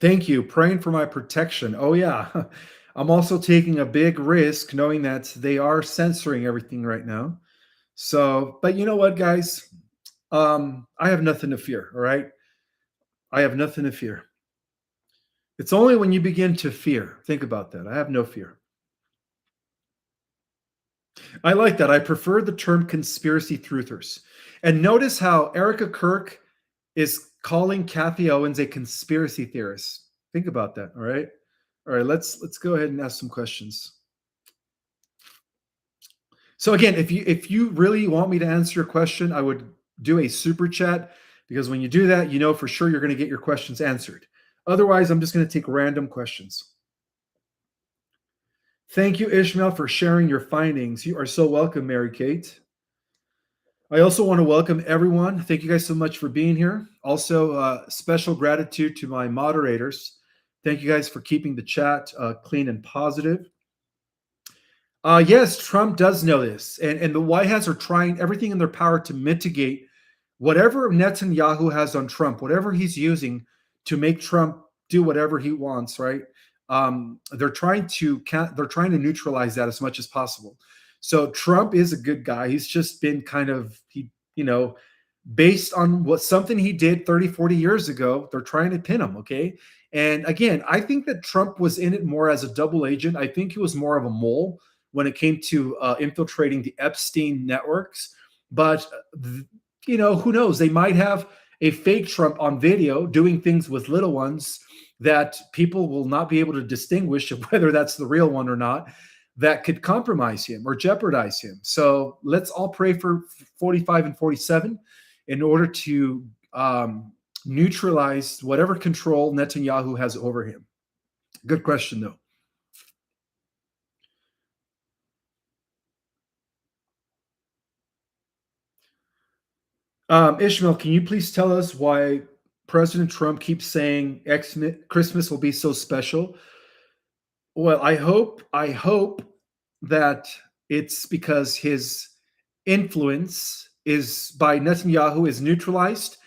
Thank you. Praying for my protection. Oh, yeah. I'm also taking a big risk knowing that they are censoring everything right now. So, but you know what, guys? I have nothing to fear. All right. I have nothing to fear. It's only when you begin to fear. Think about that. I have no fear. I like that. I prefer the term conspiracy truthers. And notice how Erica Kirk is calling Kathy Owens a conspiracy theorist. Think about that. All right. All right. Let's go ahead and ask some questions. So again, if you really want me to answer your question, I would do a super chat because when you do that, you know for sure you're going to get your questions answered. Otherwise, I'm just going to take random questions. Thank you, Ishmael, for sharing your findings. You are so welcome, Mary Kate. I also want to welcome everyone. Thank you guys so much for being here. Also, special gratitude to my moderators. Thank you guys for keeping the chat clean and positive. Yes, Trump does know this, and the White House are trying everything in their power to mitigate whatever Netanyahu has on Trump, whatever he's using to make Trump do whatever he wants. Right? They're trying to neutralize that as much as possible. So Trump is a good guy. He's just been kind of you know based on what something he did 30, 40 years ago. They're trying to pin him. Okay. And again, I think that Trump was in it more as a double agent. I think he was more of a mole when it came to infiltrating the Epstein networks. But, who knows? They might have a fake Trump on video doing things with little ones that people will not be able to distinguish of whether that's the real one or not, that could compromise him or jeopardize him. So let's all pray for 45 and 47 in order to neutralize whatever control Netanyahu has over him. Good question, though. Ishmael, can you please tell us why President Trump keeps saying Christmas will be so special? Well, I hope that it's because his influence is by Netanyahu is neutralized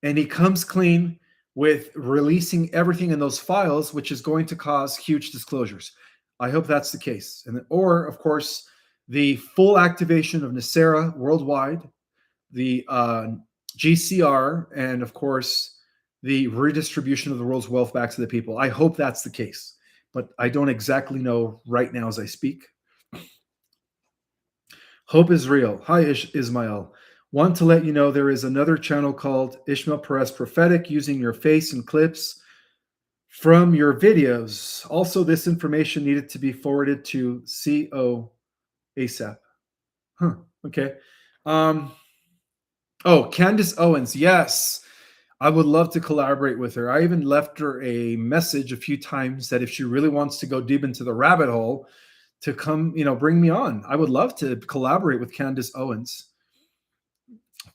and he comes clean with releasing everything in those files, which is going to cause huge disclosures. I hope that's the case. Or of course, the full activation of Nasera worldwide, the GCR, and of course, the redistribution of the world's wealth back to the people. I hope that's the case, but I don't exactly know right now as I speak. Hope is real. Hi, Ismael. Want to let you know there is another channel called Ismael Perez Prophetic using your face and clips from your videos. Also, this information needed to be forwarded to CO ASAP. Huh. Okay. Um, oh, Candace Owens. Yes. I would love to collaborate with her. I even left her a message a few times that if she really wants to go deep into the rabbit hole, to come, bring me on. I would love to collaborate with Candace Owens.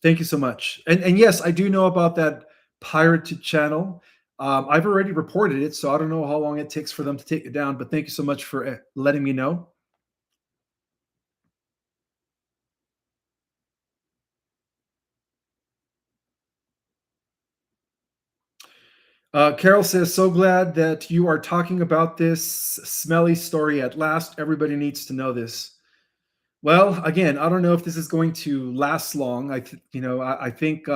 Thank you so much. And yes, I do know about that pirated channel. I've already reported it, so I don't know how long it takes for them to take it down. But thank you so much for letting me know. Carol says, "So glad that you are talking about this smelly story at last. Everybody needs to know this." Well, again, I don't know if this is going to last long. I think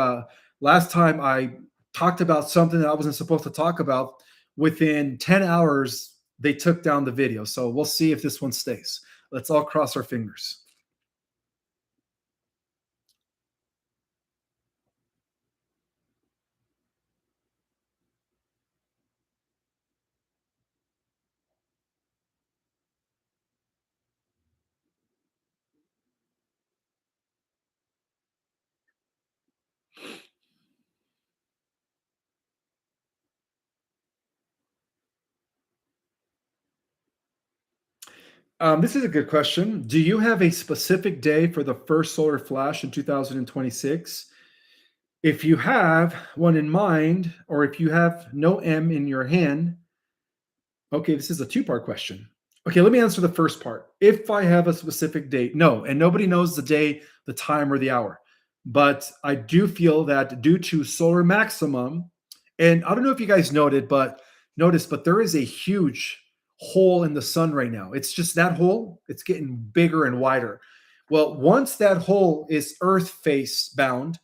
last time I talked about something that I wasn't supposed to talk about. Within 10 hours, they took down the video. So we'll see if this one stays. Let's all cross our fingers. This is a good question. Do you have a specific day for the first solar flash in 2026? If you have one in mind, or if you have no M in your hand, okay, this is a two-part question. Okay, let me answer the first part. If I have a specific date, no, and nobody knows the day, the time, or the hour. But I do feel that due to solar maximum, and I don't know if you guys noticed, but there is a huge hole in the sun right now. It's just that hole, it's getting bigger and wider. Well, once that hole is Earth face bound,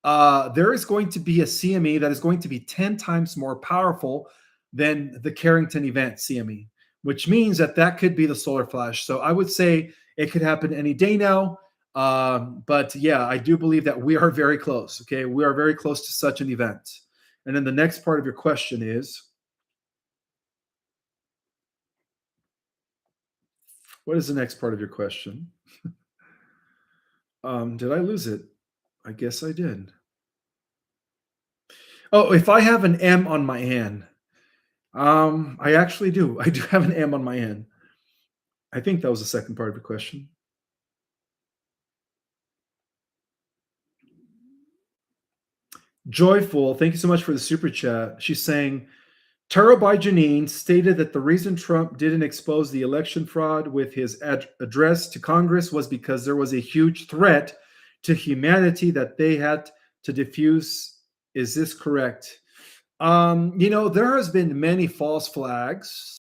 there is going to be a CME that is going to be 10 times more powerful than the Carrington event CME, which means that that could be the solar flash. So I would say it could happen any day now. But yeah, I do believe that we are very close. Okay, we are very close to such an event. And then the next part of your question is, what is the next part of your question? Did I lose it? I guess I did. Oh, if I have an M on my hand, I actually do. I do have an M on my hand. I think that was the second part of your question. Joyful, thank you so much for the super chat. She's saying, Tara by Janine stated that the reason Trump didn't expose the election fraud with his address to Congress was because there was a huge threat to humanity that they had to diffuse. Is this correct? There has been many false flags